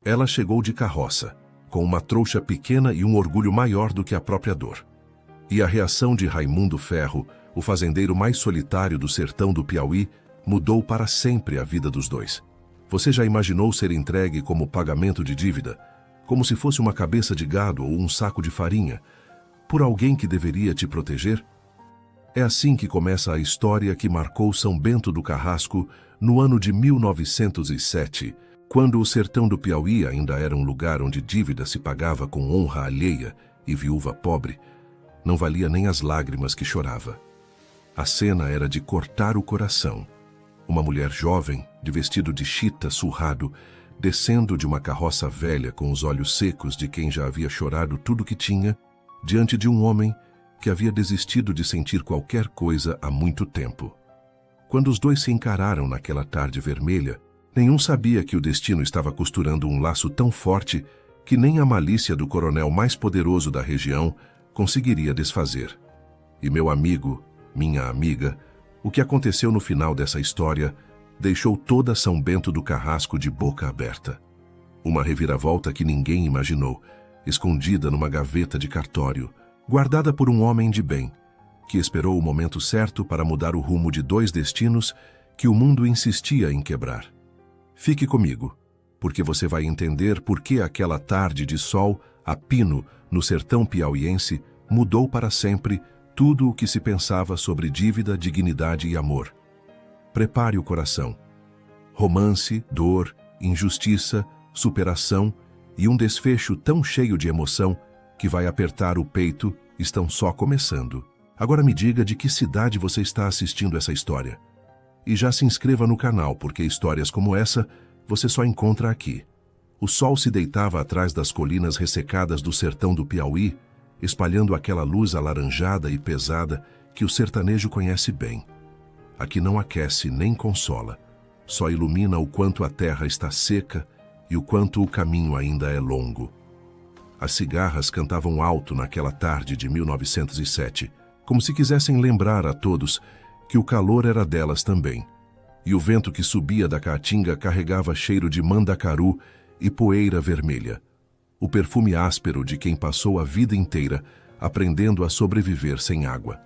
Ela chegou de carroça, com uma trouxa pequena e um orgulho maior do que a própria dor. E a reação de Raimundo Ferro, o fazendeiro mais solitário do sertão do Piauí, mudou para sempre a vida dos dois. Você já imaginou ser entregue como pagamento de dívida, como se fosse uma cabeça de gado ou um saco de farinha, por alguém que deveria te proteger? É assim que começa a história que marcou São Bento do Carrasco no ano de 1907, quando o sertão do Piauí ainda era um lugar onde dívida se pagava com honra alheia e viúva pobre não valia nem as lágrimas que chorava. A cena era de cortar o coração. Uma mulher jovem, de vestido de chita surrado, descendo de uma carroça velha com os olhos secos de quem já havia chorado tudo que tinha, diante de um homem que havia desistido de sentir qualquer coisa há muito tempo. Quando os dois se encararam naquela tarde vermelha, nenhum sabia que o destino estava costurando um laço tão forte que nem a malícia do coronel mais poderoso da região conseguiria desfazer. E meu amigo, minha amiga, o que aconteceu no final dessa história deixou toda São Bento do Carrasco de boca aberta. Uma reviravolta que ninguém imaginou, escondida numa gaveta de cartório, guardada por um homem de bem, que esperou o momento certo para mudar o rumo de dois destinos que o mundo insistia em quebrar. Fique comigo, porque você vai entender por que aquela tarde de sol a pino no sertão piauiense mudou para sempre tudo o que se pensava sobre dívida, dignidade e amor. Prepare o coração. Romance, dor, injustiça, superação e um desfecho tão cheio de emoção que vai apertar o peito estão só começando. Agora me diga de que cidade você está assistindo essa história. E já se inscreva no canal, porque histórias como essa você só encontra aqui. O sol se deitava atrás das colinas ressecadas do sertão do Piauí, espalhando aquela luz alaranjada e pesada que o sertanejo conhece bem. Aqui não aquece nem consola, só ilumina o quanto a terra está seca e o quanto o caminho ainda é longo. As cigarras cantavam alto naquela tarde de 1907, como se quisessem lembrar a todos que o calor era delas também. E o vento que subia da caatinga carregava cheiro de mandacaru e poeira vermelha, o perfume áspero de quem passou a vida inteira aprendendo a sobreviver sem água.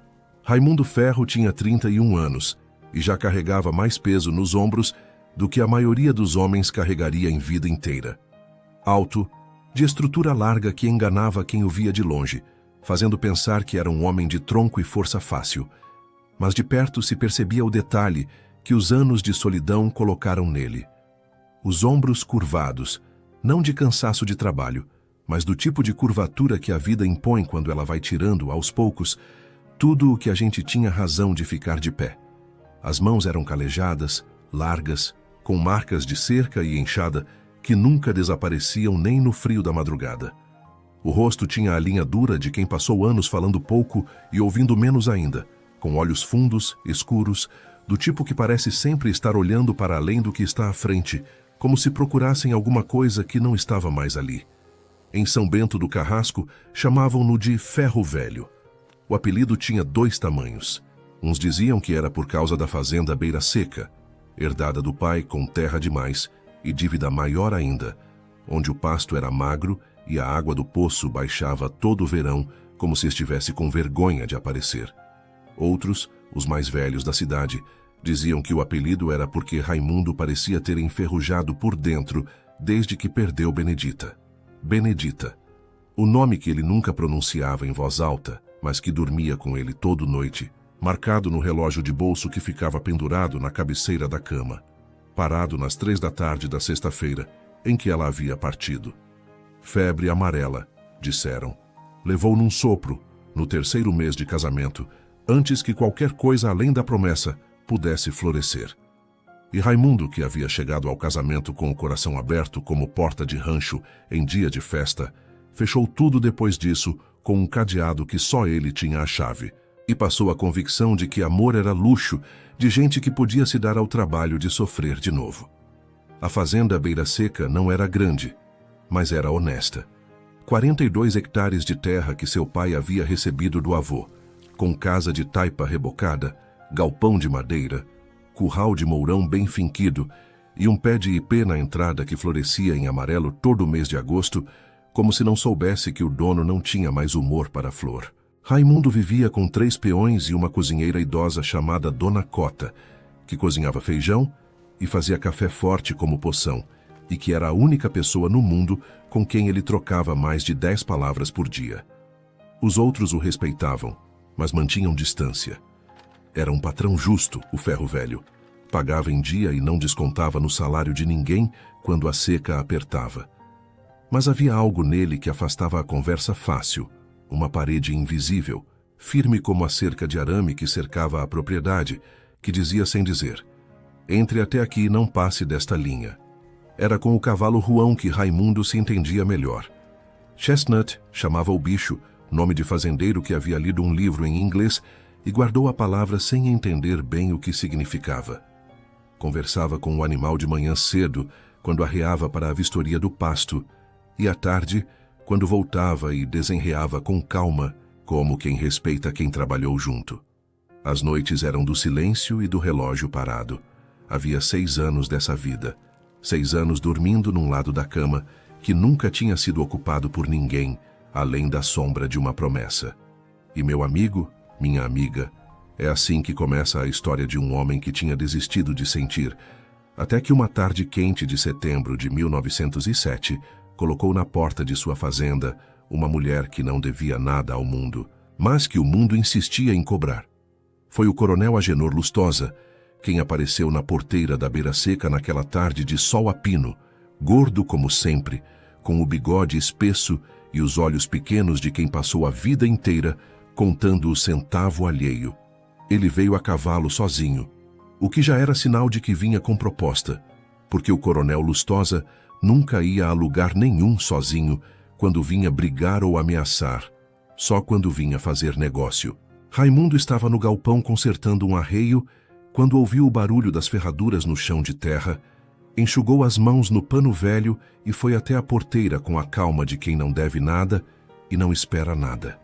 Raimundo Ferro tinha 31 anos e já carregava mais peso nos ombros do que a maioria dos homens carregaria em vida inteira. Alto, de estrutura larga que enganava quem o via de longe, fazendo pensar que era um homem de tronco e força fácil. Mas de perto se percebia o detalhe que os anos de solidão colocaram nele. Os ombros curvados, não de cansaço de trabalho, mas do tipo de curvatura que a vida impõe quando ela vai tirando, aos poucos, tudo o que a gente tinha razão de ficar de pé. As mãos eram calejadas, largas, com marcas de cerca e enxada que nunca desapareciam nem no frio da madrugada. O rosto tinha a linha dura de quem passou anos falando pouco e ouvindo menos ainda, com olhos fundos, escuros, do tipo que parece sempre estar olhando para além do que está à frente, como se procurassem alguma coisa que não estava mais ali. Em São Bento do Carrasco, chamavam-no de Ferro Velho. O apelido tinha 2 tamanhos. Uns diziam que era por causa da fazenda Beira Seca, herdada do pai com terra demais e dívida maior ainda, onde o pasto era magro e a água do poço baixava todo o verão como se estivesse com vergonha de aparecer. Outros, os mais velhos da cidade, diziam que o apelido era porque Raimundo parecia ter enferrujado por dentro desde que perdeu Benedita. Benedita, o nome que ele nunca pronunciava em voz alta, mas que dormia com ele toda noite, marcado no relógio de bolso que ficava pendurado na cabeceira da cama, parado nas 3 da tarde da sexta-feira, em que ela havia partido. Febre amarela, disseram. Levou num sopro, no 3º mês de casamento, antes que qualquer coisa além da promessa pudesse florescer. E Raimundo, que havia chegado ao casamento com o coração aberto como porta de rancho em dia de festa, fechou tudo depois disso com um cadeado que só ele tinha a chave, e passou a convicção de que amor era luxo de gente que podia se dar ao trabalho de sofrer de novo. A fazenda Beira Seca não era grande, mas era honesta. 42 hectares de terra que seu pai havia recebido do avô, com casa de taipa rebocada, galpão de madeira, curral de mourão bem finquido e um pé de ipê na entrada que florescia em amarelo todo o mês de agosto, como se não soubesse que o dono não tinha mais humor para a flor. Raimundo vivia com 3 peões e uma cozinheira idosa chamada Dona Cota, que cozinhava feijão e fazia café forte como poção, e que era a única pessoa no mundo com quem ele trocava mais de 10 palavras por dia. Os outros o respeitavam, mas mantinham distância. Era um patrão justo, o ferro velho. Pagava em dia e não descontava no salário de ninguém quando a seca apertava. Mas havia algo nele que afastava a conversa fácil, uma parede invisível, firme como a cerca de arame que cercava a propriedade, que dizia sem dizer: entre até aqui e não passe desta linha. Era com o cavalo Juão que Raimundo se entendia melhor. Chestnut chamava o bicho, nome de fazendeiro que havia lido um livro em inglês e guardou a palavra sem entender bem o que significava. Conversava com o animal de manhã cedo, quando arreava para a vistoria do pasto, e à tarde, quando voltava e desenreava com calma, como quem respeita quem trabalhou junto. As noites eram do silêncio e do relógio parado. Havia 6 anos dessa vida. 6 anos dormindo num lado da cama, que nunca tinha sido ocupado por ninguém, além da sombra de uma promessa. E meu amigo, minha amiga, é assim que começa a história de um homem que tinha desistido de sentir, até que uma tarde quente de setembro de 1907 colocou na porta de sua fazenda uma mulher que não devia nada ao mundo, mas que o mundo insistia em cobrar. Foi o coronel Agenor Lustosa quem apareceu na porteira da beira seca naquela tarde de sol a pino, gordo como sempre, com o bigode espesso e os olhos pequenos de quem passou a vida inteira contando o centavo alheio. Ele veio a cavalo sozinho, o que já era sinal de que vinha com proposta, porque o coronel Lustosa nunca ia a lugar nenhum sozinho quando vinha brigar ou ameaçar, só quando vinha fazer negócio. Raimundo estava no galpão consertando um arreio quando ouviu o barulho das ferraduras no chão de terra, enxugou as mãos no pano velho e foi até a porteira com a calma de quem não deve nada e não espera nada.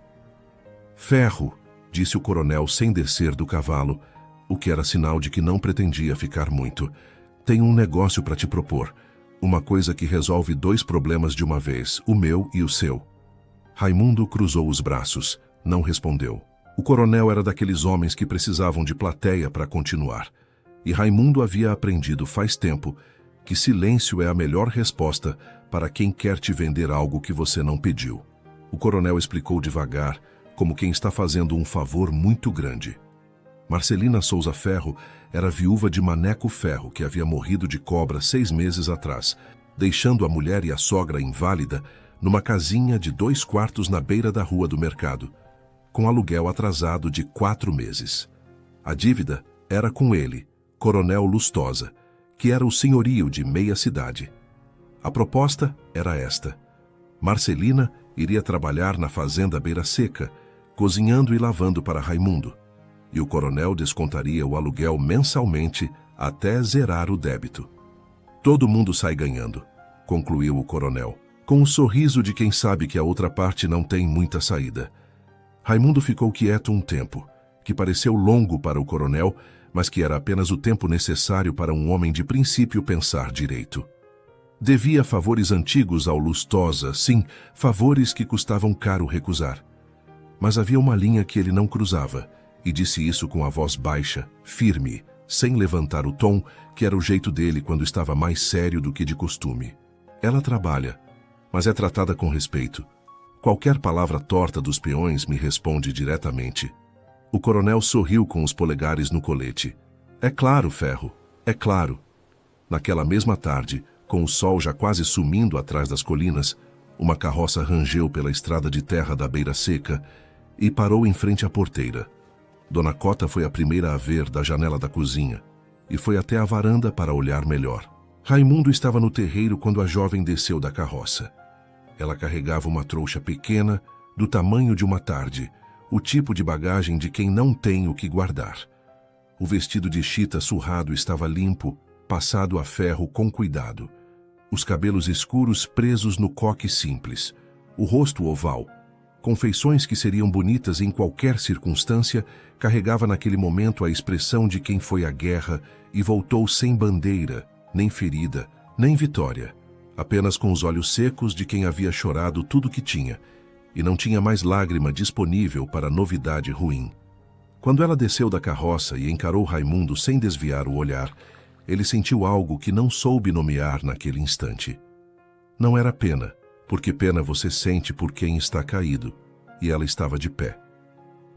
Ferro, disse o coronel sem descer do cavalo, o que era sinal de que não pretendia ficar muito. Tenho um negócio para te propor, uma coisa que resolve 2 problemas de uma vez, o meu e o seu. Raimundo cruzou os braços, não respondeu. O coronel era daqueles homens que precisavam de plateia para continuar, e Raimundo havia aprendido faz tempo que silêncio é a melhor resposta para quem quer te vender algo que você não pediu. O coronel explicou devagar, como quem está fazendo um favor muito grande. Marcelina Souza Ferro era viúva de Maneco Ferro, que havia morrido de cobra 6 meses atrás, deixando a mulher e a sogra inválida numa casinha de 2 quartos na beira da rua do mercado, com aluguel atrasado de 4 meses. A dívida era com ele, Coronel Lustosa, que era o senhorio de meia cidade. A proposta era esta: Marcelina iria trabalhar na fazenda Beira Seca, cozinhando e lavando para Raimundo, e o coronel descontaria o aluguel mensalmente até zerar o débito. Todo mundo sai ganhando, concluiu o coronel, com um sorriso de quem sabe que a outra parte não tem muita saída. Raimundo ficou quieto um tempo, que pareceu longo para o coronel, mas que era apenas o tempo necessário para um homem de princípio pensar direito. Devia favores antigos ao Lustosa, sim, favores que custavam caro recusar. Mas havia uma linha que ele não cruzava, e disse isso com a voz baixa, firme, sem levantar o tom, que era o jeito dele quando estava mais sério do que de costume. Ela trabalha, mas é tratada com respeito. Qualquer palavra torta dos peões me responde diretamente. O coronel sorriu com os polegares no colete. É claro, Ferro, é claro. Naquela mesma tarde, com o sol já quase sumindo atrás das colinas, uma carroça rangeu pela estrada de terra da Beira Seca e parou em frente à porteira. Dona Cota foi a primeira a ver da janela da cozinha e foi até a varanda para olhar melhor. Raimundo estava no terreiro quando a jovem desceu da carroça. Ela carregava uma trouxa pequena, do tamanho de uma tarde, o tipo de bagagem de quem não tem o que guardar. O vestido de chita surrado estava limpo, passado a ferro com cuidado. Os cabelos escuros presos no coque simples, o rosto oval, com feições que seriam bonitas em qualquer circunstância, carregava naquele momento a expressão de quem foi à guerra e voltou sem bandeira, nem ferida, nem vitória, apenas com os olhos secos de quem havia chorado tudo que tinha, e não tinha mais lágrima disponível para novidade ruim. Quando ela desceu da carroça e encarou Raimundo sem desviar o olhar, ele sentiu algo que não soube nomear naquele instante. Não era pena, porque pena você sente por quem está caído, e ela estava de pé.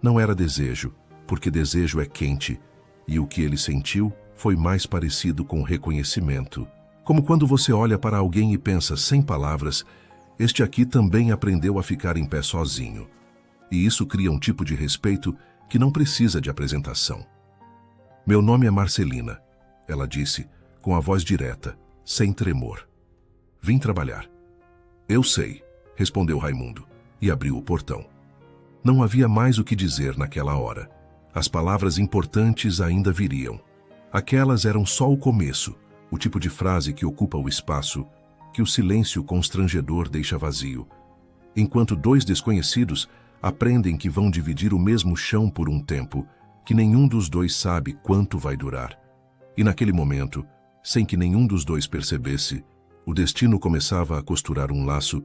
Não era desejo, porque desejo é quente, e o que ele sentiu foi mais parecido com reconhecimento. Como quando você olha para alguém e pensa sem palavras, este aqui também aprendeu a ficar em pé sozinho. E isso cria um tipo de respeito que não precisa de apresentação. Meu nome é Marcelina, ela disse, com a voz direta, sem tremor. Vim trabalhar. Eu sei, respondeu Raimundo, e abriu o portão. Não havia mais o que dizer naquela hora. As palavras importantes ainda viriam. Aquelas eram só o começo, o tipo de frase que ocupa o espaço, que o silêncio constrangedor deixa vazio. Enquanto dois desconhecidos aprendem que vão dividir o mesmo chão por um tempo, que nenhum dos dois sabe quanto vai durar. E naquele momento, sem que nenhum dos dois percebesse, o destino começava a costurar um laço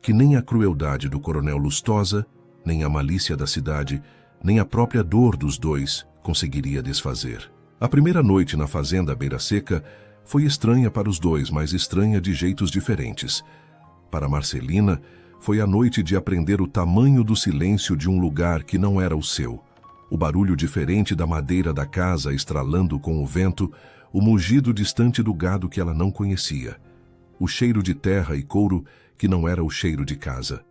que nem a crueldade do coronel Lustosa, nem a malícia da cidade, nem a própria dor dos dois conseguiria desfazer. A primeira noite na fazenda à beira seca foi estranha para os dois, mas estranha de jeitos diferentes. Para Marcelina, foi a noite de aprender o tamanho do silêncio de um lugar que não era o seu. O barulho diferente da madeira da casa estralando com o vento, o mugido distante do gado que ela não conhecia. O cheiro de terra e couro que não era o cheiro de casa.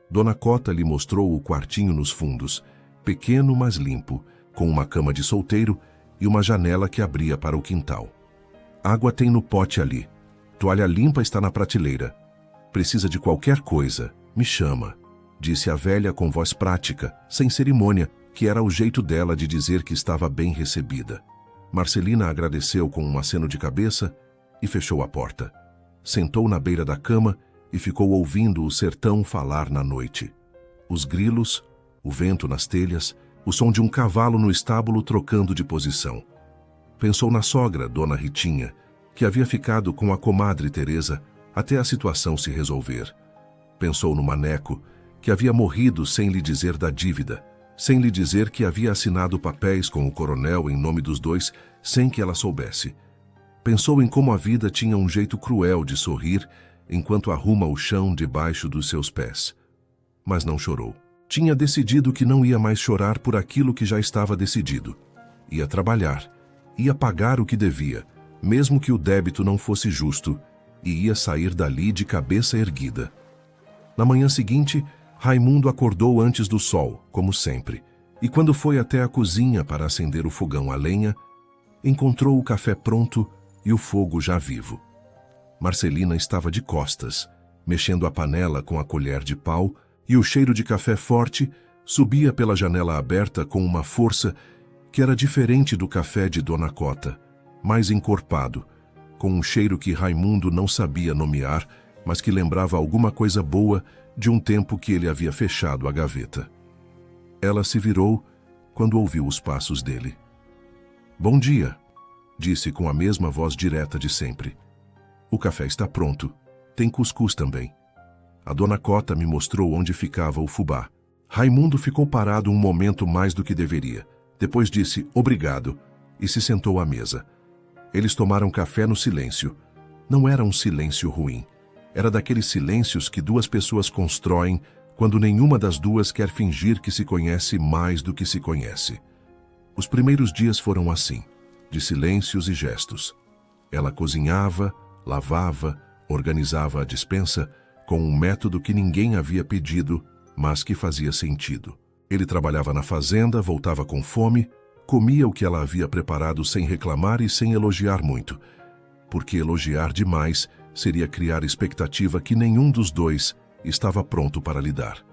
Dona Cota lhe mostrou o quartinho nos fundos, pequeno mas limpo, com uma cama de solteiro e uma janela que abria para o quintal. Água tem no pote ali. Toalha limpa está na prateleira. Precisa de qualquer coisa, me chama, disse a velha com voz prática, sem cerimônia, que era o jeito dela de dizer que estava bem recebida. Marcelina agradeceu com um aceno de cabeça e fechou a porta. Sentou na beira da cama e ficou ouvindo o sertão falar na noite. Os grilos, o vento nas telhas, o som de um cavalo no estábulo trocando de posição. Pensou na sogra, Dona Ritinha, que havia ficado com a comadre Teresa até a situação se resolver. Pensou no Maneco, que havia morrido sem lhe dizer da dívida, sem lhe dizer que havia assinado papéis com o coronel em nome dos dois, sem que ela soubesse. Pensou em como a vida tinha um jeito cruel de sorrir enquanto arruma o chão debaixo dos seus pés. Mas não chorou. Tinha decidido que não ia mais chorar por aquilo que já estava decidido. Ia trabalhar, ia pagar o que devia, mesmo que o débito não fosse justo, e ia sair dali de cabeça erguida. Na manhã seguinte, Raimundo acordou antes do sol, como sempre, e quando foi até a cozinha para acender o fogão a lenha, encontrou o café pronto e o fogo já vivo. Marcelina estava de costas, mexendo a panela com a colher de pau, e o cheiro de café forte subia pela janela aberta com uma força que era diferente do café de Dona Cota, mais encorpado, com um cheiro que Raimundo não sabia nomear, mas que lembrava alguma coisa boa de um tempo que ele havia fechado a gaveta. Ela se virou quando ouviu os passos dele. "Bom dia", disse com a mesma voz direta de sempre. "O café está pronto. Tem cuscuz também." A Dona Cota me mostrou onde ficava o fubá. Raimundo ficou parado um momento mais do que deveria. Depois disse "obrigado" e se sentou à mesa. Eles tomaram café no silêncio. Não era um silêncio ruim. Era daqueles silêncios que duas pessoas constroem quando nenhuma das duas quer fingir que se conhece mais do que se conhece. Os primeiros dias foram assim, de silêncios e gestos. Ela cozinhava, lavava, organizava a despensa com um método que ninguém havia pedido, mas que fazia sentido. Ele trabalhava na fazenda, voltava com fome, comia o que ela havia preparado sem reclamar e sem elogiar muito, porque elogiar demais seria criar expectativa que nenhum dos dois estava pronto para lidar.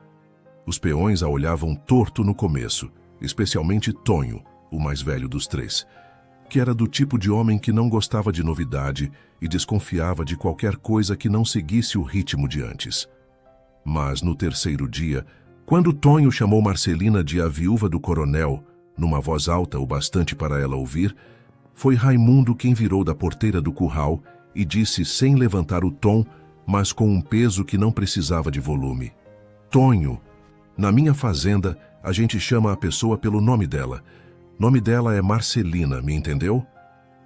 Os peões a olhavam torto no começo, especialmente Tonho, o mais velho dos três, que era do tipo de homem que não gostava de novidade e desconfiava de qualquer coisa que não seguisse o ritmo de antes. Mas no terceiro dia, quando Tonho chamou Marcelina de a viúva do coronel, numa voz alta o bastante para ela ouvir, Foi Raimundo quem virou da porteira do curral e disse sem levantar o tom, mas com um peso que não precisava de volume: Tonho, na minha fazenda a gente chama a pessoa pelo nome dela. Nome dela é Marcelina, me entendeu?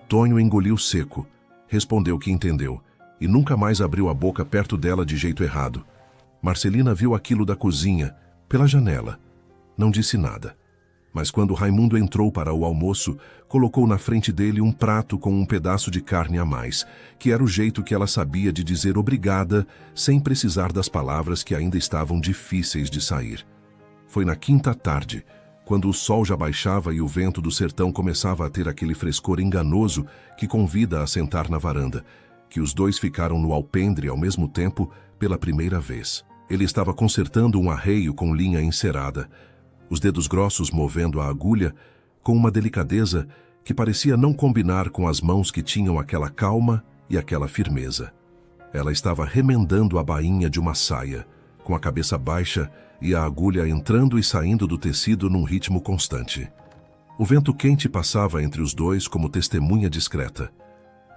Tonho engoliu seco, respondeu que entendeu, e nunca mais abriu a boca perto dela de jeito errado. Marcelina viu aquilo da cozinha, pela janela. Não disse nada. Mas quando Raimundo entrou para o almoço, colocou na frente dele um prato com um pedaço de carne a mais, que era o jeito que ela sabia de dizer obrigada, sem precisar das palavras que ainda estavam difíceis de sair. Foi na quinta tarde, quando o sol já baixava e o vento do sertão começava a ter aquele frescor enganoso que convida a sentar na varanda, que os dois ficaram no alpendre ao mesmo tempo pela primeira vez. Ele estava consertando um arreio com linha encerada, os dedos grossos movendo a agulha com uma delicadeza que parecia não combinar com as mãos que tinham aquela calma e aquela firmeza. Ela estava remendando a bainha de uma saia, com a cabeça baixa e a agulha entrando e saindo do tecido num ritmo constante. O vento quente passava entre os dois como testemunha discreta.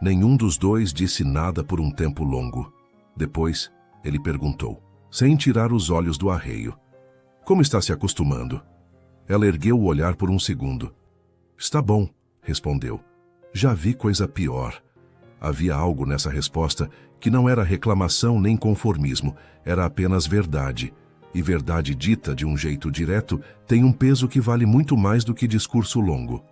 Nenhum dos dois disse nada por um tempo longo. Depois, ele perguntou, sem tirar os olhos do arreio: Como está se acostumando? Ela ergueu o olhar por um segundo. Está bom, respondeu. Já vi coisa pior. Havia algo nessa resposta que não era reclamação nem conformismo, era apenas verdade. E verdade dita de um jeito direto tem um peso que vale muito mais do que discurso longo.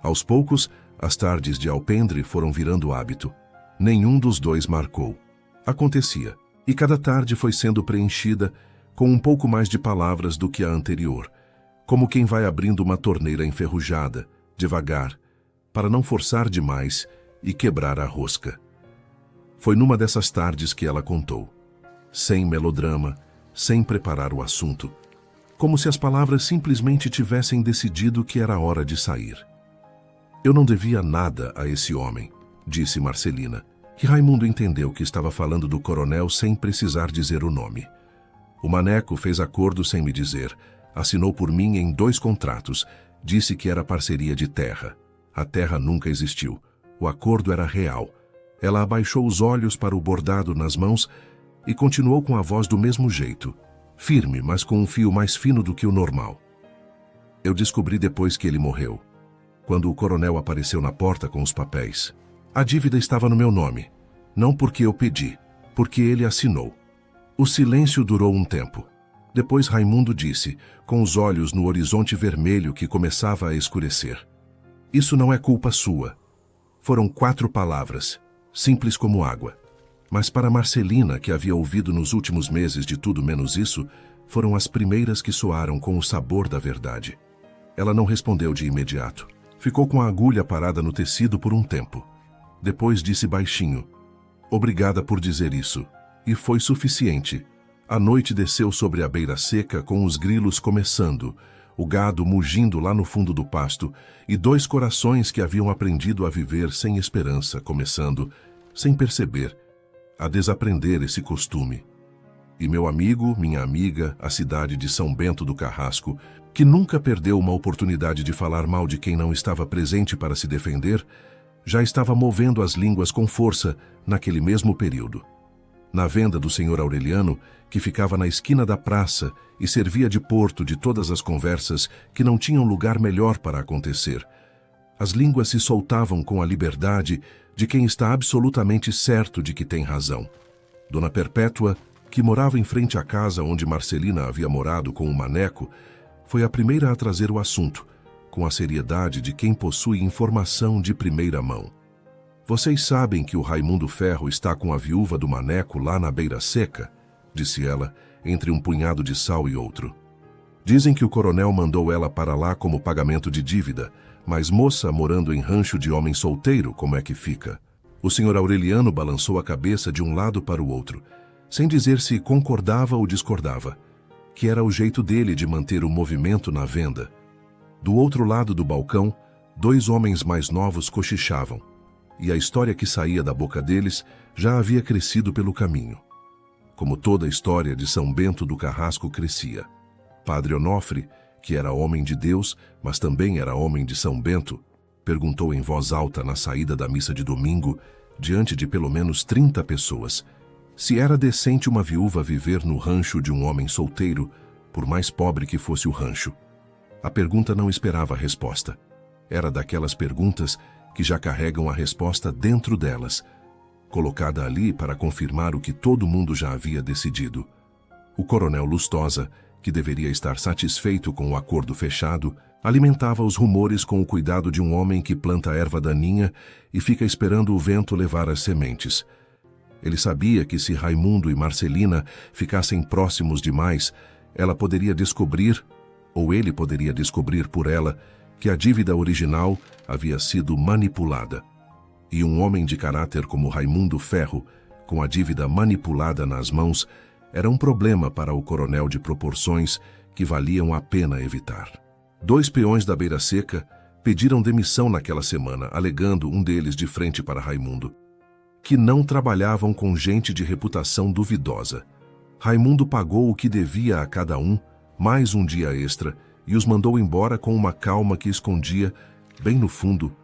Aos poucos, as tardes de alpendre foram virando hábito. Nenhum dos dois marcou. Acontecia, e cada tarde foi sendo preenchida com um pouco mais de palavras do que a anterior, como quem vai abrindo uma torneira enferrujada, devagar, para não forçar demais e quebrar a rosca. Foi numa dessas tardes que ela contou, sem melodrama, sem preparar o assunto, como se as palavras simplesmente tivessem decidido que era hora de sair. Eu não devia nada a esse homem, disse Marcelina, que Raimundo entendeu que estava falando do coronel sem precisar dizer o nome. O maneco fez acordo sem me dizer, assinou por mim em 2 contratos, disse que era parceria de terra. A terra nunca existiu. O acordo era real. Ela abaixou os olhos para o bordado nas mãos e continuou com a voz do mesmo jeito, firme, mas com um fio mais fino do que o normal. Eu descobri depois que ele morreu, quando o coronel apareceu na porta com os papéis. A dívida estava no meu nome, não porque eu pedi, porque ele assinou. O silêncio durou um tempo. Depois Raimundo disse, com os olhos no horizonte vermelho que começava a escurecer: Isso não é culpa sua. Foram 4 palavras, simples como água. Mas para Marcelina, que havia ouvido nos últimos meses de tudo menos isso, foram as primeiras que soaram com o sabor da verdade. Ela não respondeu de imediato. Ficou com a agulha parada no tecido por um tempo. Depois disse baixinho: Obrigada por dizer isso. E foi suficiente. A noite desceu sobre a beira seca com os grilos começando, o gado mugindo lá no fundo do pasto e 2 corações que haviam aprendido a viver sem esperança começando, sem perceber, a desaprender esse costume. E meu amigo, minha amiga, a cidade de São Bento do Carrasco, que nunca perdeu uma oportunidade de falar mal de quem não estava presente para se defender, já estava movendo as línguas com força naquele mesmo período. Na venda do senhor Aureliano, que ficava na esquina da praça e servia de porto de todas as conversas que não tinham lugar melhor para acontecer, as línguas se soltavam com a liberdade de quem está absolutamente certo de que tem razão. Dona Perpétua, que morava em frente à casa onde Marcelina havia morado com o maneco, foi a primeira a trazer o assunto, com a seriedade de quem possui informação de primeira mão. Vocês sabem que o Raimundo Ferro está com a viúva do maneco lá na beira seca? Disse ela, entre um punhado de sal e outro. Dizem que o coronel mandou ela para lá como pagamento de dívida, mas moça morando em rancho de homem solteiro, como é que fica? O senhor Aureliano balançou a cabeça de um lado para o outro, sem dizer se concordava ou discordava, que era o jeito dele de manter o movimento na venda. Do outro lado do balcão, 2 homens mais novos cochichavam, e a história que saía da boca deles já havia crescido pelo caminho. Como toda a história de São Bento do Carrasco crescia. Padre Onofre, que era homem de Deus, mas também era homem de São Bento, Perguntou em voz alta na saída da missa de domingo, diante de pelo menos 30 pessoas, se era decente uma viúva viver no rancho de um homem solteiro, por mais pobre que fosse o rancho. A pergunta não esperava resposta. Era daquelas perguntas que já carregam a resposta dentro delas, colocada ali para confirmar o que todo mundo já havia decidido. O coronel Lustosa, que deveria estar satisfeito com o acordo fechado, alimentava os rumores com o cuidado de um homem que planta erva daninha e fica esperando o vento levar as sementes. Ele sabia que se Raimundo e Marcelina ficassem próximos demais, ela poderia descobrir, ou ele poderia descobrir por ela, que a dívida original havia sido manipulada. E um homem de caráter como Raimundo Ferro, com a dívida manipulada nas mãos, era um problema para o coronel de proporções que valiam a pena evitar. 2 peões da Beira Seca pediram demissão naquela semana, alegando, um deles de frente para Raimundo, que não trabalhavam com gente de reputação duvidosa. Raimundo pagou o que devia a cada um, mais um dia extra, e os mandou embora com uma calma que escondia, bem no fundo,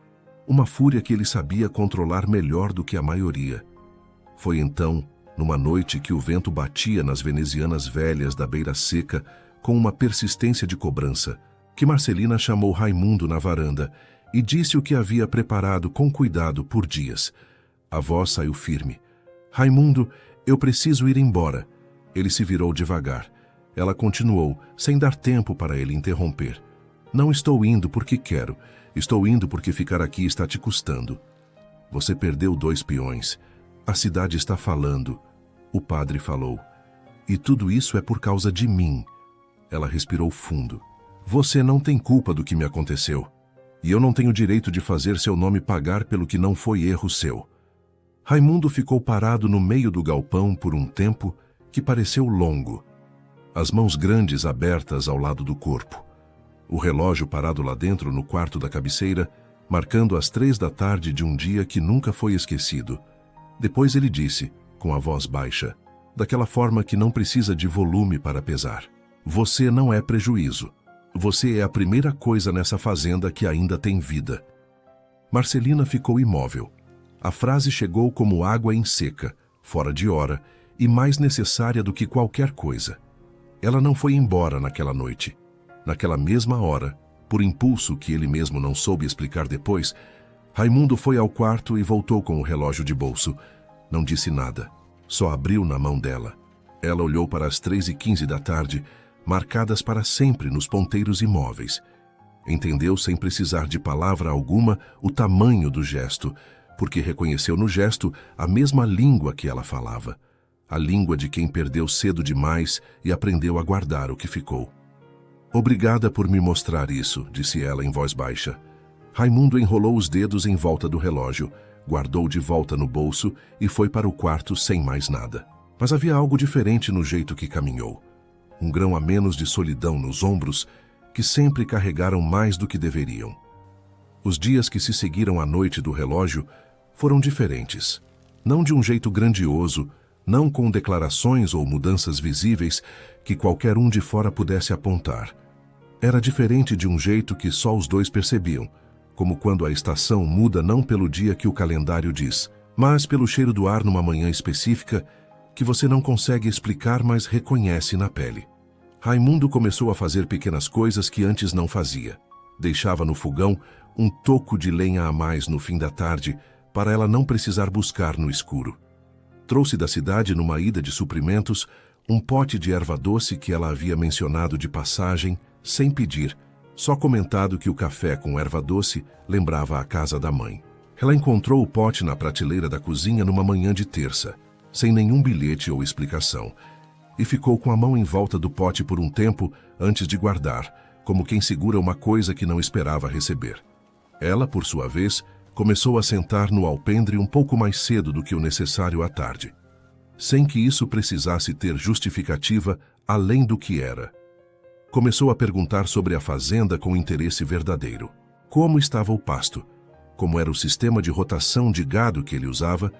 uma fúria que ele sabia controlar melhor do que a maioria. Foi então, numa noite que o vento batia nas venezianas velhas da Beira Seca com uma persistência de cobrança, que Marcelina chamou Raimundo na varanda e disse o que havia preparado com cuidado por dias. A voz saiu firme. Raimundo, eu preciso ir embora. Ele se virou devagar. Ela continuou, sem dar tempo para ele interromper. Não estou indo porque quero. Estou indo porque ficar aqui está te custando. Você perdeu 2 peões. A cidade está falando. O padre falou. E tudo isso é por causa de mim. Ela respirou fundo. Você não tem culpa do que me aconteceu. E eu não tenho direito de fazer seu nome pagar pelo que não foi erro seu. Raimundo ficou parado no meio do galpão por um tempo que pareceu longo. As mãos grandes abertas ao lado do corpo. O relógio parado lá dentro no quarto da cabeceira, marcando as 3 da tarde de um dia que nunca foi esquecido. Depois ele disse, com a voz baixa, daquela forma que não precisa de volume para pesar. Você não é prejuízo. Você é a primeira coisa nessa fazenda que ainda tem vida. Marcelina ficou imóvel. A frase chegou como água em seca, fora de hora, e mais necessária do que qualquer coisa. Ela não foi embora naquela noite. Naquela mesma hora, por impulso que ele mesmo não soube explicar depois, Raimundo foi ao quarto e voltou com o relógio de bolso. Não disse nada, só abriu na mão dela. Ela olhou para as 3h15 da tarde, marcadas para sempre nos ponteiros imóveis. Entendeu sem precisar de palavra alguma o tamanho do gesto, porque reconheceu no gesto a mesma língua que ela falava. A língua de quem perdeu cedo demais e aprendeu a guardar o que ficou. Obrigada por me mostrar isso, disse ela em voz baixa. Raimundo enrolou os dedos em volta do relógio, guardou de volta no bolso e foi para o quarto sem mais nada. Mas havia algo diferente no jeito que caminhou. Um grão a menos de solidão nos ombros, que sempre carregaram mais do que deveriam. Os dias que se seguiram à noite do relógio foram diferentes. Não de um jeito grandioso, não com declarações ou mudanças visíveis que qualquer um de fora pudesse apontar. Era diferente de um jeito que só os dois percebiam, como quando a estação muda não pelo dia que o calendário diz, mas pelo cheiro do ar numa manhã específica que você não consegue explicar, mas reconhece na pele. Raimundo começou a fazer pequenas coisas que antes não fazia. Deixava no fogão um toco de lenha a mais no fim da tarde para ela não precisar buscar no escuro. Trouxe da cidade, numa ida de suprimentos, um pote de erva doce que ela havia mencionado de passagem, sem pedir, só comentado que o café com erva doce lembrava a casa da mãe. Ela encontrou o pote na prateleira da cozinha numa manhã de terça, sem nenhum bilhete ou explicação, e ficou com a mão em volta do pote por um tempo antes de guardar, como quem segura uma coisa que não esperava receber. Ela, por sua vez, começou a sentar no alpendre um pouco mais cedo do que o necessário à tarde, sem que isso precisasse ter justificativa além do que era. Começou a perguntar sobre a fazenda com interesse verdadeiro. Como estava o pasto? Como era o sistema de rotação de gado que ele usava?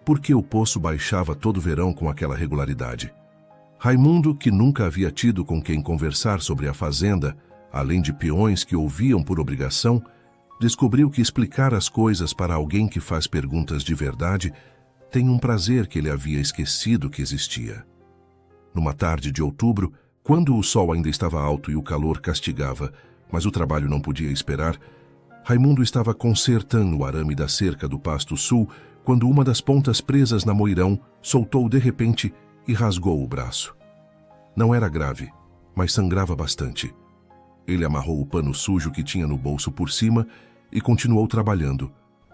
Por que o poço baixava todo verão com aquela regularidade? Raimundo, que nunca havia tido com quem conversar sobre a fazenda, além de peões que ouviam por obrigação, Descobriu que explicar as coisas para alguém que faz perguntas de verdade tem um prazer que ele havia esquecido que existia. Numa tarde de outubro, quando o sol ainda estava alto e o calor castigava, mas o trabalho não podia esperar, Raimundo estava consertando o arame da cerca do pasto sul quando uma das pontas presas na moirão soltou de repente e rasgou o braço. Não era grave, mas sangrava bastante. Ele amarrou o pano sujo que tinha no bolso por cima e continuou trabalhando,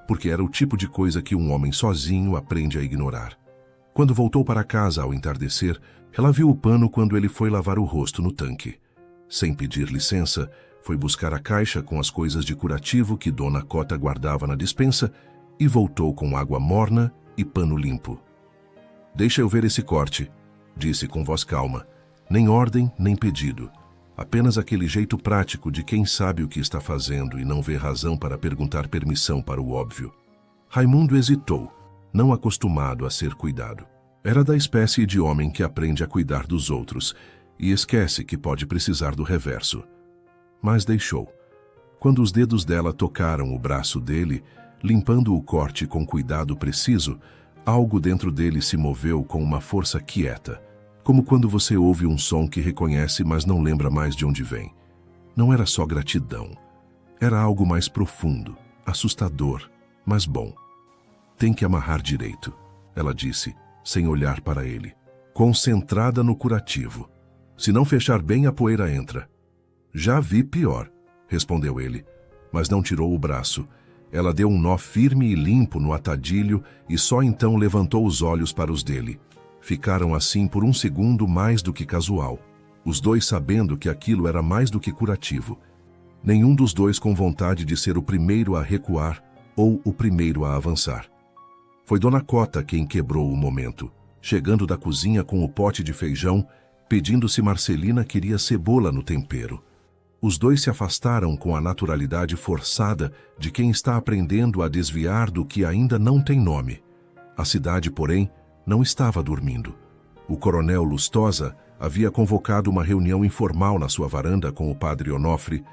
porque era o tipo de coisa que um homem sozinho aprende a ignorar. Quando voltou para casa ao entardecer, ela viu o pano quando ele foi lavar o rosto no tanque. Sem pedir licença, foi buscar a caixa com as coisas de curativo que Dona Cota guardava na despensa e voltou com água morna e pano limpo. "Deixa eu ver esse corte", disse com voz calma. Nem ordem, nem pedido. Apenas aquele jeito prático de quem sabe o que está fazendo e não vê razão para perguntar permissão para o óbvio. Raimundo hesitou, não acostumado a ser cuidado. Era da espécie de homem que aprende a cuidar dos outros e esquece que pode precisar do reverso. Mas deixou. Quando os dedos dela tocaram o braço dele, limpando o corte com cuidado preciso, algo dentro dele se moveu com uma força quieta, como quando você ouve um som que reconhece, mas não lembra mais de onde vem. Não era só gratidão. Era algo mais profundo, assustador, mas bom. "Tem que amarrar direito", ela disse, sem olhar para ele, concentrada no curativo. "Se não fechar bem, a poeira entra." "Já vi pior", respondeu ele, mas não tirou o braço. Ela deu um nó firme e limpo no atadilho e só então levantou os olhos para os dele. Ficaram assim por um segundo mais do que casual, os dois sabendo que aquilo era mais do que curativo. Nenhum dos dois com vontade de ser o primeiro a recuar ou o primeiro a avançar. Foi Dona Cota quem quebrou o momento, chegando da cozinha com o pote de feijão, pedindo se Marcelina queria cebola no tempero. Os dois se afastaram com a naturalidade forçada de quem está aprendendo a desviar do que ainda não tem nome. A cidade, porém, não estava dormindo. O coronel Lustosa havia convocado uma reunião informal na sua varanda com o padre Onofre,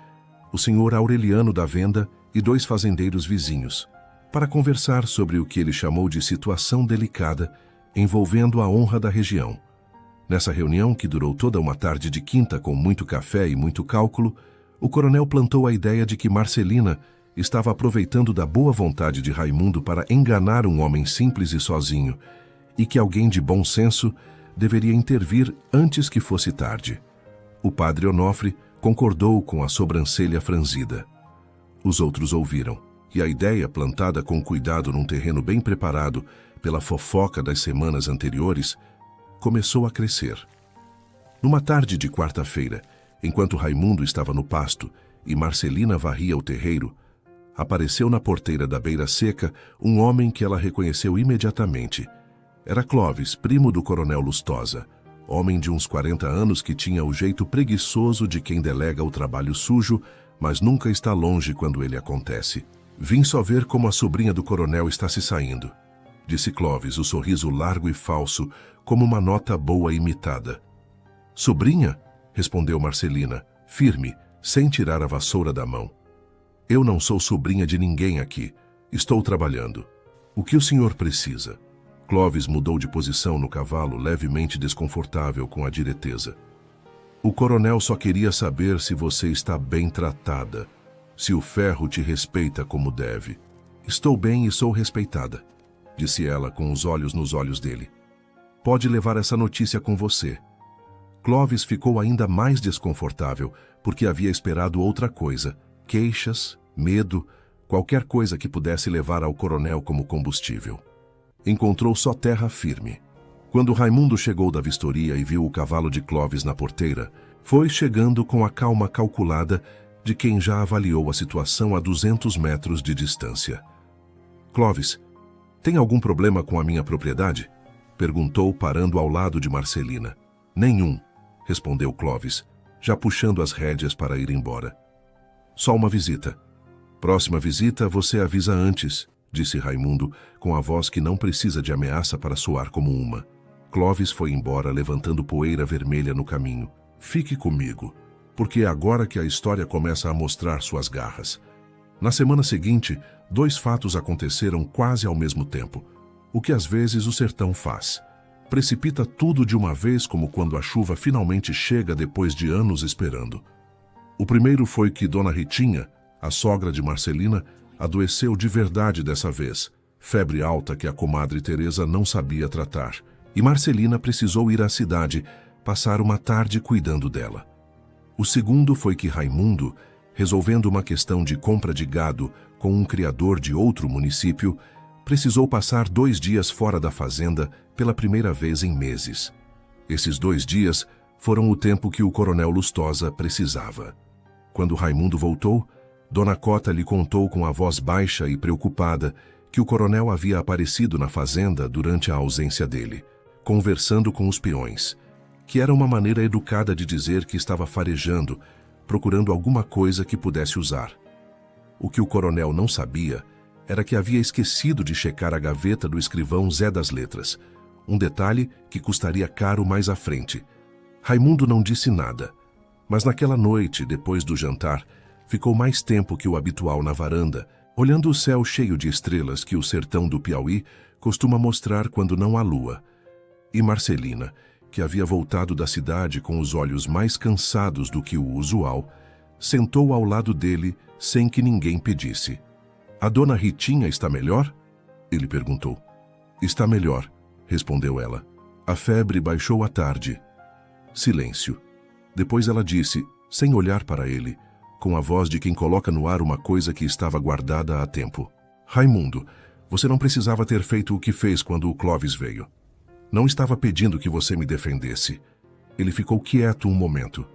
o senhor Aureliano da Venda e 2 fazendeiros vizinhos, para conversar sobre o que ele chamou de situação delicada envolvendo a honra da região. Nessa reunião, que durou toda uma tarde de quinta com muito café e muito cálculo, o coronel plantou a ideia de que Marcelina estava aproveitando da boa vontade de Raimundo para enganar um homem simples e sozinho, e que alguém de bom senso deveria intervir antes que fosse tarde. O padre Onofre concordou com a sobrancelha franzida. Os outros ouviram, e a ideia, plantada com cuidado num terreno bem preparado pela fofoca das semanas anteriores, começou a crescer. Numa tarde de quarta-feira, enquanto Raimundo estava no pasto e Marcelina varria o terreiro, apareceu na porteira da beira seca um homem que ela reconheceu imediatamente. Era Clóvis, primo do coronel Lustosa, homem de uns 40 anos que tinha o jeito preguiçoso de quem delega o trabalho sujo, mas nunca está longe quando ele acontece. "Vim só ver como a sobrinha do coronel está se saindo", disse Clóvis, o sorriso largo e falso, como uma nota boa imitada. "Sobrinha?", respondeu Marcelina, firme, sem tirar a vassoura da mão. "Eu não sou sobrinha de ninguém aqui. Estou trabalhando. O que o senhor precisa?" Clóvis mudou de posição no cavalo, levemente desconfortável com a direteza. "O coronel só queria saber se você está bem tratada, se o ferro te respeita como deve." "Estou bem e sou respeitada", disse ela com os olhos nos olhos dele. "Pode levar essa notícia com você." Clóvis ficou ainda mais desconfortável, porque havia esperado outra coisa, queixas, medo, qualquer coisa que pudesse levar ao coronel como combustível. Encontrou só terra firme. Quando Raimundo chegou da vistoria e viu o cavalo de Clóvis na porteira, foi chegando com a calma calculada de quem já avaliou a situação a 200 metros de distância. "Clóvis, tem algum problema com a minha propriedade?", perguntou, parando ao lado de Marcelina. "Nenhum", respondeu Clóvis, já puxando as rédeas para ir embora. "Só uma visita. Próxima visita você avisa antes", disse Raimundo, com a voz que não precisa de ameaça para soar como uma. Clóvis foi embora, levantando poeira vermelha no caminho. "Fique comigo, porque é agora que a história começa a mostrar suas garras. Na semana seguinte, 2 fatos aconteceram quase ao mesmo tempo, o que às vezes o sertão faz. Precipita tudo de uma vez, como quando a chuva finalmente chega depois de anos esperando. O primeiro foi que Dona Ritinha, a sogra de Marcelina, adoeceu de verdade dessa vez, febre alta que a comadre Teresa não sabia tratar, e Marcelina precisou ir à cidade passar uma tarde cuidando dela. O segundo foi que Raimundo, resolvendo uma questão de compra de gado com um criador de outro município, precisou passar 2 dias fora da fazenda pela primeira vez em meses. Esses 2 dias foram o tempo que o coronel Lustosa precisava. Quando Raimundo voltou, Dona Cota lhe contou com a voz baixa e preocupada que o coronel havia aparecido na fazenda durante a ausência dele, conversando com os peões, que era uma maneira educada de dizer que estava farejando, procurando alguma coisa que pudesse usar. O que o coronel não sabia era que havia esquecido de checar a gaveta do escrivão Zé das Letras, um detalhe que custaria caro mais à frente. Raimundo não disse nada, mas naquela noite, depois do jantar, ficou mais tempo que o habitual na varanda, olhando o céu cheio de estrelas que o sertão do Piauí costuma mostrar quando não há lua. E Marcelina, que havia voltado da cidade com os olhos mais cansados do que o usual, sentou ao lado dele sem que ninguém pedisse. "A Dona Ritinha está melhor?" ele perguntou. "Está melhor", respondeu ela. "A febre baixou à tarde." Silêncio. Depois ela disse, sem olhar para ele, com a voz de quem coloca no ar uma coisa que estava guardada há tempo: "Raimundo, você não precisava ter feito o que fez quando o Clóvis veio. Não estava pedindo que você me defendesse." Ele ficou quieto um momento.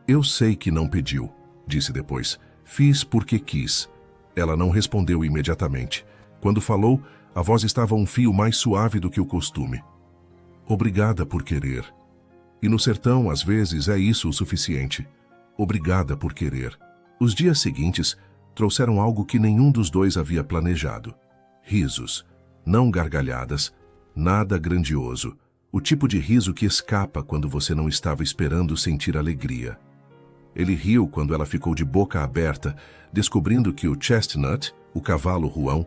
"Eu sei que não pediu", disse depois. "Fiz porque quis." Ela não respondeu imediatamente. Quando falou, a voz estava um fio mais suave do que o costume. "Obrigada por querer." E no sertão, às vezes, é isso o suficiente. Obrigada por querer. Os dias seguintes trouxeram algo que nenhum dos dois havia planejado. Risos, não gargalhadas, nada grandioso. O tipo de riso que escapa quando você não estava esperando sentir alegria. Ele riu quando ela ficou de boca aberta, descobrindo que o Chestnut, o cavalo ruão,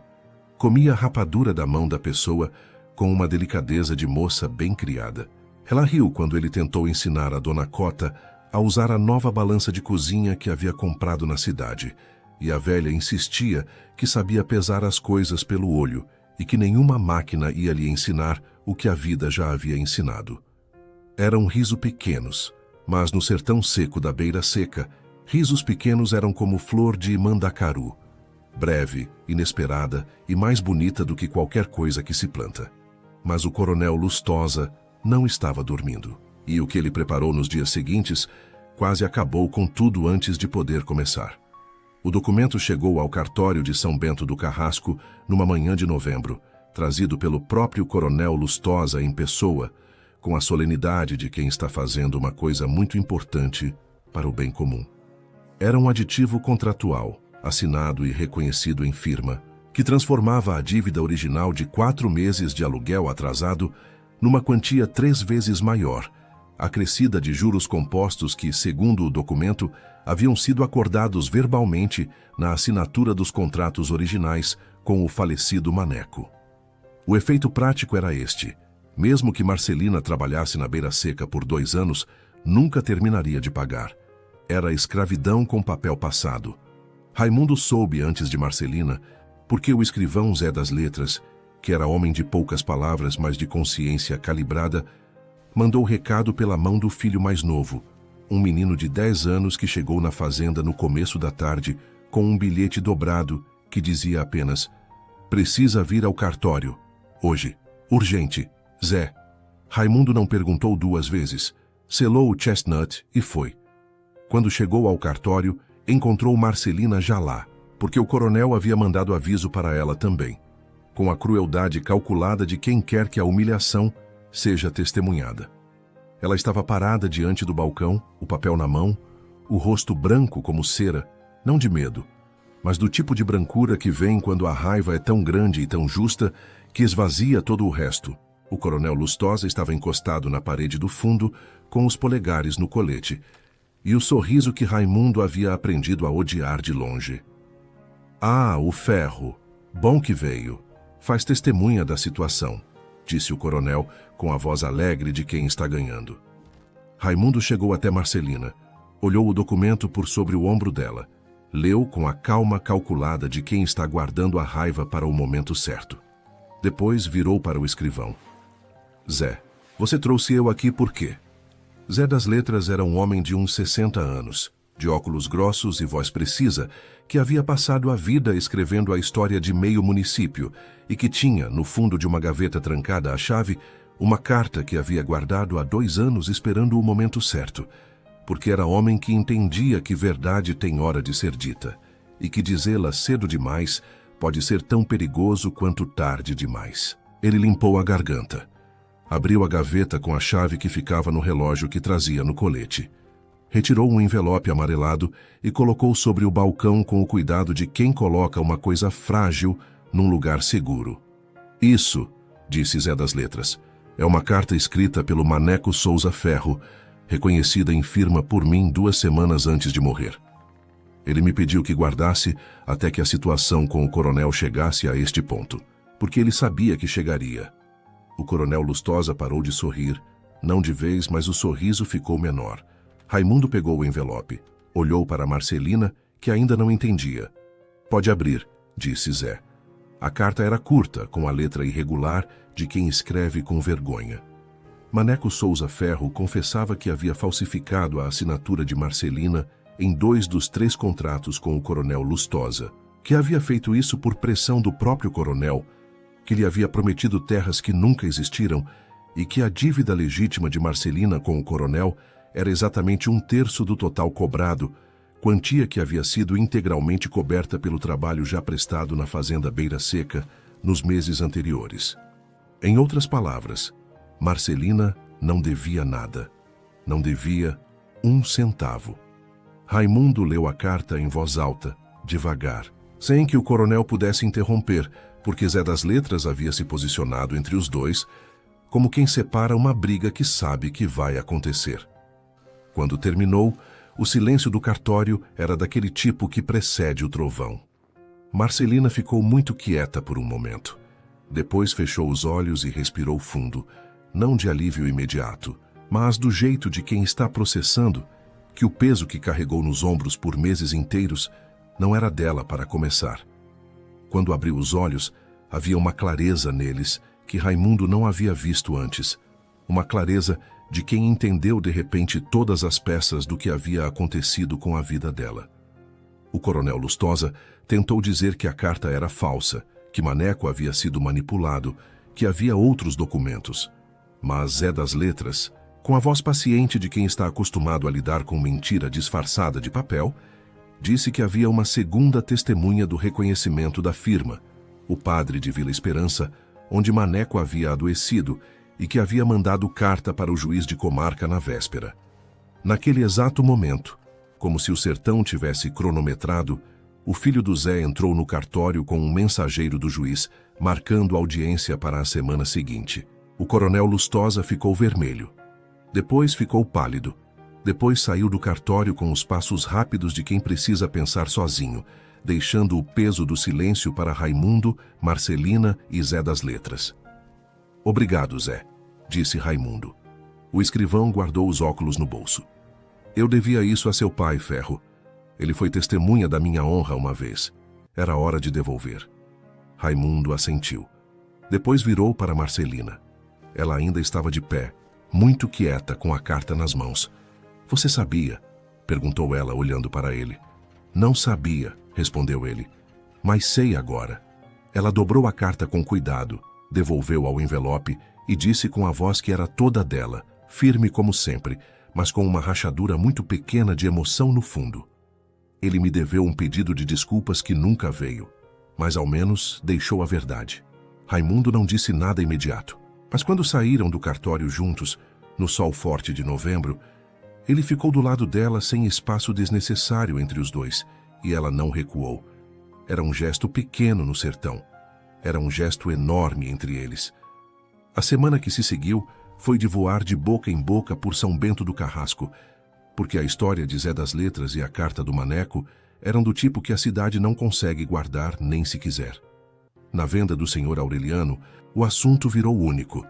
comia a rapadura da mão da pessoa com uma delicadeza de moça bem criada. Ela riu quando ele tentou ensinar a Dona Cota a usar a nova balança de cozinha que havia comprado na cidade, e a velha insistia que sabia pesar as coisas pelo olho e que nenhuma máquina ia lhe ensinar o que a vida já havia ensinado. Eram risos pequenos, mas no sertão seco da beira seca, risos pequenos eram como flor de mandacaru, breve, inesperada e mais bonita do que qualquer coisa que se planta. Mas o coronel Lustosa não estava dormindo, e o que ele preparou nos dias seguintes quase acabou com tudo antes de poder começar. O documento chegou ao cartório de São Bento do Carrasco numa manhã de novembro, trazido pelo próprio coronel Lustosa em pessoa, com a solenidade de quem está fazendo uma coisa muito importante para o bem comum. Era um aditivo contratual, assinado e reconhecido em firma, que transformava a dívida original de 4 meses de aluguel atrasado numa quantia 3 vezes maior, acrescida de juros compostos que, segundo o documento, haviam sido acordados verbalmente na assinatura dos contratos originais com o falecido Maneco. O efeito prático era este: mesmo que Marcelina trabalhasse na beira seca por 2 anos, nunca terminaria de pagar. Era escravidão com papel passado. Raimundo soube antes de Marcelina, porque o escrivão Zé das Letras, que era homem de poucas palavras, mas de consciência calibrada, mandou recado pela mão do filho mais novo, um menino de 10 anos que chegou na fazenda no começo da tarde com um bilhete dobrado que dizia apenas: "Precisa vir ao cartório. Hoje. Urgente. Zé." Raimundo não perguntou 2 vezes. Selou o Chestnut e foi. Quando chegou ao cartório, encontrou Marcelina já lá, porque o coronel havia mandado aviso para ela também, com a crueldade calculada de quem quer que a humilhação seja testemunhada. Ela estava parada diante do balcão, o papel na mão, o rosto branco como cera, não de medo, mas do tipo de brancura que vem quando a raiva é tão grande e tão justa que esvazia todo o resto. O coronel Lustosa estava encostado na parede do fundo, com os polegares no colete, e o sorriso que Raimundo havia aprendido a odiar de longe. Ah, o ferro. Bom que veio. Faz testemunha da situação, disse o coronel com a voz alegre de quem está ganhando. Raimundo chegou até Marcelina, olhou o documento por sobre o ombro dela, leu com a calma calculada de quem está guardando a raiva para o momento certo. Depois virou para o escrivão. Zé, você trouxe eu aqui por quê? Zé das Letras era um homem de uns 60 anos, de óculos grossos e voz precisa, que havia passado a vida escrevendo a história de meio município e que tinha, no fundo de uma gaveta trancada à chave, uma carta que havia guardado há 2 anos esperando o momento certo, porque era homem que entendia que verdade tem hora de ser dita e que dizê-la cedo demais pode ser tão perigoso quanto tarde demais. Ele limpou a garganta. Abriu a gaveta com a chave que ficava no relógio que trazia no colete. Retirou um envelope amarelado e colocou sobre o balcão com o cuidado de quem coloca uma coisa frágil num lugar seguro. Isso, disse Zé das Letras, é uma carta escrita pelo Maneco Souza Ferro, reconhecida em firma por mim 2 semanas antes de morrer. Ele me pediu que guardasse até que a situação com o coronel chegasse a este ponto, porque ele sabia que chegaria. O coronel Lustosa parou de sorrir, não de vez, mas o sorriso ficou menor. Raimundo pegou o envelope, olhou para Marcelina, que ainda não entendia. Pode abrir, disse Zé. A carta era curta, com a letra irregular de quem escreve com vergonha. Maneco Souza Ferro confessava que havia falsificado a assinatura de Marcelina em 2 dos 3 contratos com o coronel Lustosa, que havia feito isso por pressão do próprio coronel, que lhe havia prometido terras que nunca existiram e que a dívida legítima de Marcelina com o coronel era exatamente 1/3 do total cobrado, quantia que havia sido integralmente coberta pelo trabalho já prestado na fazenda Beira Seca nos meses anteriores. Em outras palavras, Marcelina não devia nada. Não devia 1 centavo. Raimundo leu a carta em voz alta, devagar, sem que o coronel pudesse interromper, porque Zé das Letras havia se posicionado entre os dois, como quem separa uma briga que sabe que vai acontecer. Quando terminou, o silêncio do cartório era daquele tipo que precede o trovão. Marcelina ficou muito quieta por um momento. Depois fechou os olhos e respirou fundo, não de alívio imediato, mas do jeito de quem está processando que o peso que carregou nos ombros por meses inteiros não era dela para começar. Quando abriu os olhos, havia uma clareza neles que Raimundo não havia visto antes, uma clareza de quem entendeu de repente todas as peças do que havia acontecido com a vida dela. O coronel Lustosa tentou dizer que a carta era falsa, que Maneco havia sido manipulado, que havia outros documentos. Mas Zé das Letras, com a voz paciente de quem está acostumado a lidar com mentira disfarçada de papel, disse que havia uma segunda testemunha do reconhecimento da firma, o padre de Vila Esperança, onde Maneco havia adoecido e que havia mandado carta para o juiz de comarca na véspera. Naquele exato momento, como se o sertão tivesse cronometrado, o filho do Zé entrou no cartório com um mensageiro do juiz, marcando audiência para a semana seguinte. O coronel Lustosa ficou vermelho. Depois ficou pálido. Depois saiu do cartório com os passos rápidos de quem precisa pensar sozinho, deixando o peso do silêncio para Raimundo, Marcelina e Zé das Letras. Obrigado, Zé, disse Raimundo. O escrivão guardou os óculos no bolso. Eu devia isso a seu pai, Ferro. Ele foi testemunha da minha honra uma vez. Era hora de devolver. Raimundo assentiu. Depois virou para Marcelina. Ela ainda estava de pé, muito quieta, com a carta nas mãos. Você sabia? Perguntou ela, olhando para ele. Não sabia, respondeu ele. Mas sei agora. Ela dobrou a carta com cuidado, devolveu ao envelope e disse com a voz que era toda dela, firme como sempre, mas com uma rachadura muito pequena de emoção no fundo. Ele me deveu um pedido de desculpas que nunca veio, mas ao menos deixou a verdade. Raimundo não disse nada imediato, mas quando saíram do cartório juntos, no sol forte de novembro, ele ficou do lado dela sem espaço desnecessário entre os dois, e ela não recuou. Era um gesto pequeno no sertão. Era um gesto enorme entre eles. A semana que se seguiu foi de voar de boca em boca por São Bento do Carrasco, porque a história de Zé das Letras e a carta do Maneco eram do tipo que a cidade não consegue guardar nem se quiser. Na venda do senhor Aureliano, o assunto virou único.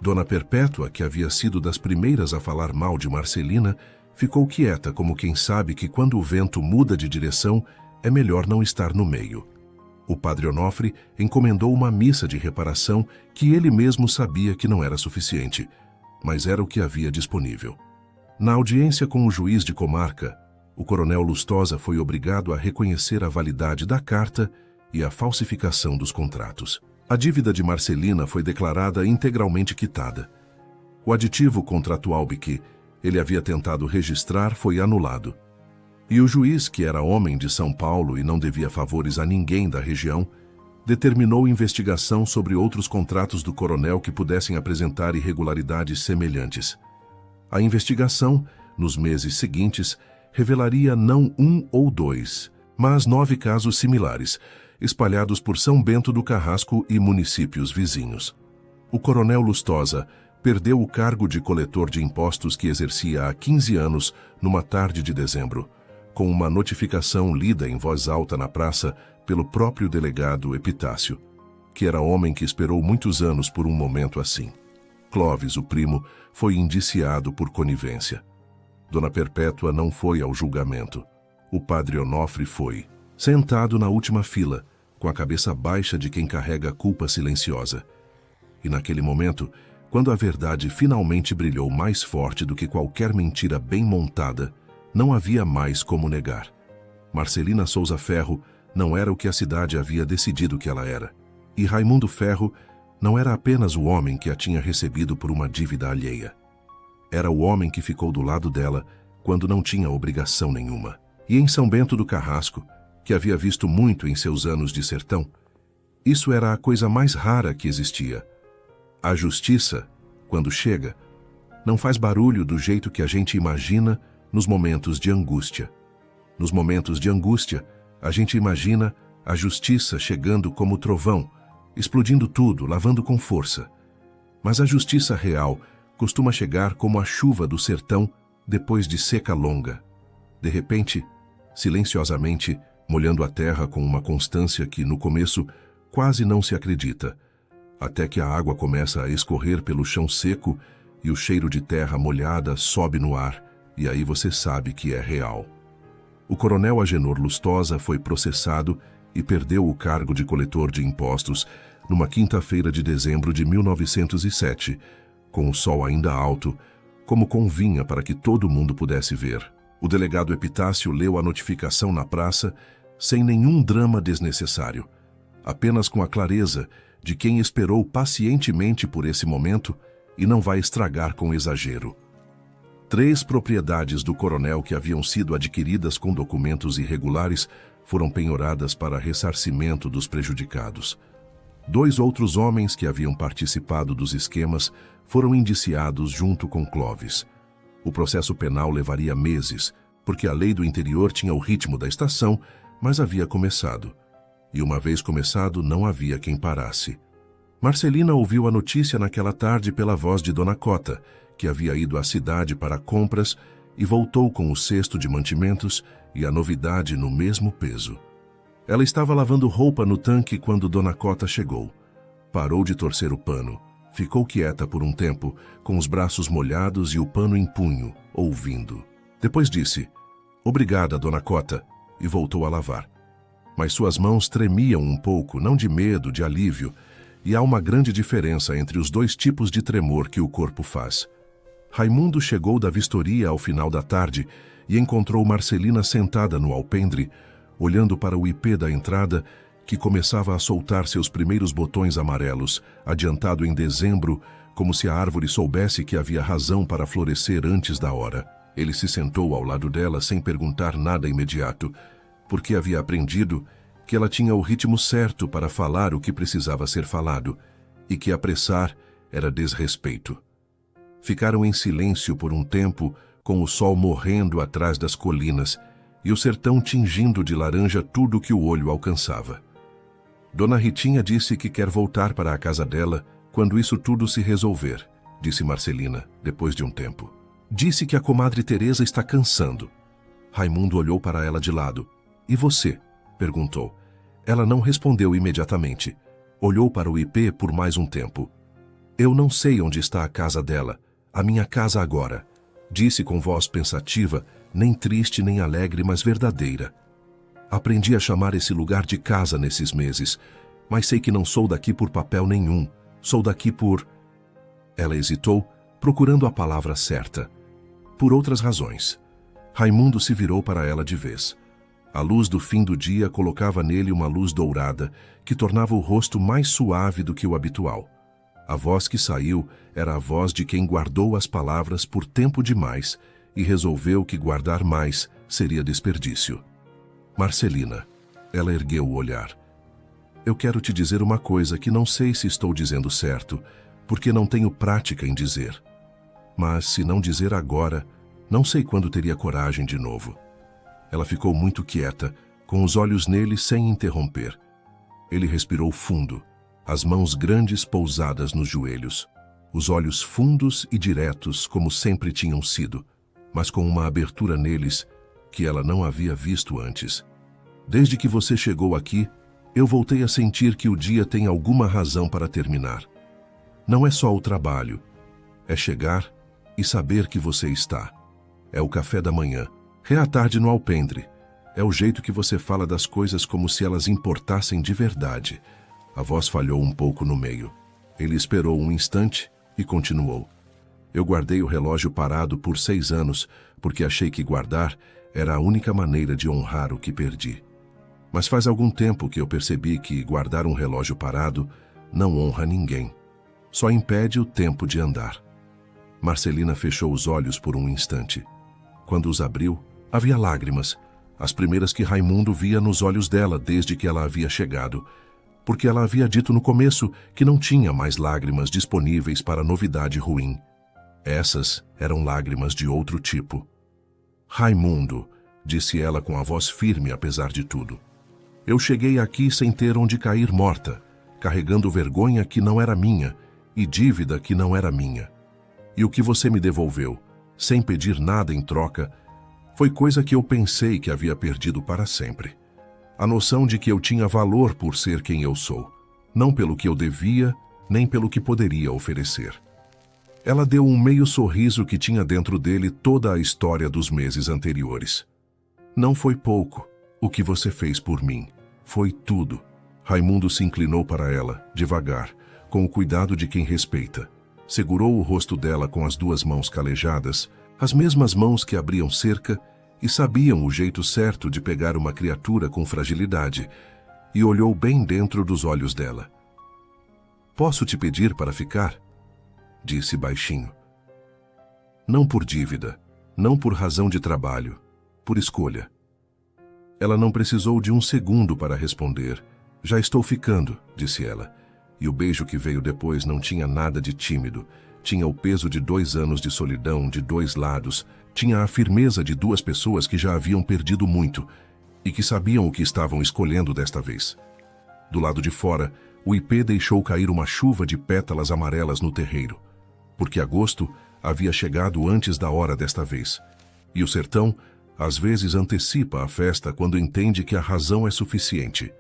Dona Perpétua, que havia sido das primeiras a falar mal de Marcelina, ficou quieta como quem sabe que quando o vento muda de direção, é melhor não estar no meio. O padre Onofre encomendou uma missa de reparação que ele mesmo sabia que não era suficiente, mas era o que havia disponível. Na audiência com o juiz de comarca, o coronel Lustosa foi obrigado a reconhecer a validade da carta e a falsificação dos contratos. A dívida de Marcelina foi declarada integralmente quitada. O aditivo contratual que ele havia tentado registrar foi anulado. E o juiz, que era homem de São Paulo e não devia favores a ninguém da região, determinou investigação sobre outros contratos do coronel que pudessem apresentar irregularidades semelhantes. A investigação, nos meses seguintes, revelaria não um ou dois, mas 9 casos similares, espalhados por São Bento do Carrasco e municípios vizinhos. O coronel Lustosa perdeu o cargo de coletor de impostos que exercia há 15 anos numa tarde de dezembro, com uma notificação lida em voz alta na praça pelo próprio delegado Epitácio, que era homem que esperou muitos anos por um momento assim. Clóvis, o primo, foi indiciado por conivência. Dona Perpétua não foi ao julgamento. O padre Onofre foi, sentado na última fila, com a cabeça baixa de quem carrega a culpa silenciosa. E naquele momento, quando a verdade finalmente brilhou mais forte do que qualquer mentira bem montada, não havia mais como negar. Marcelina Souza Ferro não era o que a cidade havia decidido que ela era. E Raimundo Ferro não era apenas o homem que a tinha recebido por uma dívida alheia. Era o homem que ficou do lado dela quando não tinha obrigação nenhuma. E em São Bento do Carrasco, que havia visto muito em seus anos de sertão, isso era a coisa mais rara que existia. A justiça, quando chega, não faz barulho do jeito que a gente imagina nos momentos de angústia. Nos momentos de angústia, a gente imagina a justiça chegando como trovão, explodindo tudo, lavando com força. Mas a justiça real costuma chegar como a chuva do sertão depois de seca longa. De repente, silenciosamente, molhando a terra com uma constância que, no começo, quase não se acredita, até que a água começa a escorrer pelo chão seco e o cheiro de terra molhada sobe no ar, e aí você sabe que é real. O coronel Agenor Lustosa foi processado e perdeu o cargo de coletor de impostos numa quinta-feira de dezembro de 1907, com o sol ainda alto, como convinha para que todo mundo pudesse ver. O delegado Epitácio leu a notificação na praça sem nenhum drama desnecessário, apenas com a clareza de quem esperou pacientemente por esse momento e não vai estragar com exagero. 3 propriedades do coronel que haviam sido adquiridas com documentos irregulares foram penhoradas para ressarcimento dos prejudicados. 2 outros homens que haviam participado dos esquemas foram indiciados junto com Clóvis. O processo penal levaria meses, porque a lei do interior tinha o ritmo da estação, mas havia começado. E uma vez começado, não havia quem parasse. Marcelina ouviu a notícia naquela tarde pela voz de Dona Cota, que havia ido à cidade para compras e voltou com o cesto de mantimentos e a novidade no mesmo peso. Ela estava lavando roupa no tanque quando Dona Cota chegou. Parou de torcer o pano. Ficou quieta por um tempo, com os braços molhados e o pano em punho, ouvindo. Depois disse, "Obrigada, Dona Cota", e voltou a lavar. Mas suas mãos tremiam um pouco, não de medo, de alívio, e há uma grande diferença entre os 2 tipos de tremor que o corpo faz. Raimundo chegou da vistoria ao final da tarde e encontrou Marcelina sentada no alpendre, olhando para o ipê da entrada, que começava a soltar seus primeiros botões amarelos, adiantado em dezembro, como se a árvore soubesse que havia razão para florescer antes da hora. Ele se sentou ao lado dela sem perguntar nada imediato, porque havia aprendido que ela tinha o ritmo certo para falar o que precisava ser falado, e que apressar era desrespeito. Ficaram em silêncio por um tempo, com o sol morrendo atrás das colinas, e o sertão tingindo de laranja tudo o que o olho alcançava. Dona Ritinha disse que quer voltar para a casa dela quando isso tudo se resolver, disse Marcelina, depois de um tempo. Disse que a comadre Teresa está cansando. Raimundo olhou para ela de lado. E você? Perguntou. Ela não respondeu imediatamente. Olhou para o IP por mais um tempo. Eu não sei onde está a casa dela, a minha casa agora, disse com voz pensativa, nem triste nem alegre, mas verdadeira. Aprendi a chamar esse lugar de casa nesses meses, mas sei que não sou daqui por papel nenhum, sou daqui por... Ela hesitou, procurando a palavra certa. Por outras razões. Raimundo se virou para ela de vez. A luz do fim do dia colocava nele uma luz dourada, que tornava o rosto mais suave do que o habitual. A voz que saiu era a voz de quem guardou as palavras por tempo demais e resolveu que guardar mais seria desperdício. Marcelina. Ela ergueu o olhar. Eu quero te dizer uma coisa que não sei se estou dizendo certo, porque não tenho prática em dizer. Mas, se não dizer agora, não sei quando teria coragem de novo. Ela ficou muito quieta, com os olhos nele sem interromper. Ele respirou fundo, as mãos grandes pousadas nos joelhos, os olhos fundos e diretos como sempre tinham sido, mas com uma abertura neles que ela não havia visto antes. Desde que você chegou aqui, eu voltei a sentir que o dia tem alguma razão para terminar. Não é só o trabalho, é chegar e saber que você está. É o café da manhã, é a tarde no alpendre, é o jeito que você fala das coisas como se elas importassem de verdade. A voz falhou um pouco no meio. Ele esperou um instante e continuou. Eu guardei o relógio parado por 6 anos, porque achei que guardar era a única maneira de honrar o que perdi. Mas faz algum tempo que eu percebi que guardar um relógio parado não honra ninguém. Só impede o tempo de andar. Marcelina fechou os olhos por um instante. Quando os abriu, havia lágrimas, as primeiras que Raimundo via nos olhos dela desde que ela havia chegado, porque ela havia dito no começo que não tinha mais lágrimas disponíveis para novidade ruim. Essas eram lágrimas de outro tipo. Raimundo, disse ela com a voz firme apesar de tudo. Eu cheguei aqui sem ter onde cair morta, carregando vergonha que não era minha e dívida que não era minha. E o que você me devolveu, sem pedir nada em troca, foi coisa que eu pensei que havia perdido para sempre. A noção de que eu tinha valor por ser quem eu sou, não pelo que eu devia, nem pelo que poderia oferecer. Ela deu um meio sorriso que tinha dentro dele toda a história dos meses anteriores. Não foi pouco o que você fez por mim, foi tudo. Raimundo se inclinou para ela, devagar, com o cuidado de quem respeita. Segurou o rosto dela com as 2 mãos calejadas, as mesmas mãos que abriam cerca e sabiam o jeito certo de pegar uma criatura com fragilidade, e olhou bem dentro dos olhos dela. Posso te pedir para ficar? Disse baixinho. Não por dívida, não por razão de trabalho, por escolha. Ela não precisou de um segundo para responder. Já estou ficando, disse ela. E o beijo que veio depois não tinha nada de tímido. Tinha o peso de 2 anos de solidão de 2 lados. Tinha a firmeza de 2 pessoas que já haviam perdido muito e que sabiam o que estavam escolhendo desta vez. Do lado de fora, o IP deixou cair uma chuva de pétalas amarelas no terreiro, porque agosto havia chegado antes da hora desta vez. E o sertão, às vezes, antecipa a festa quando entende que a razão é suficiente.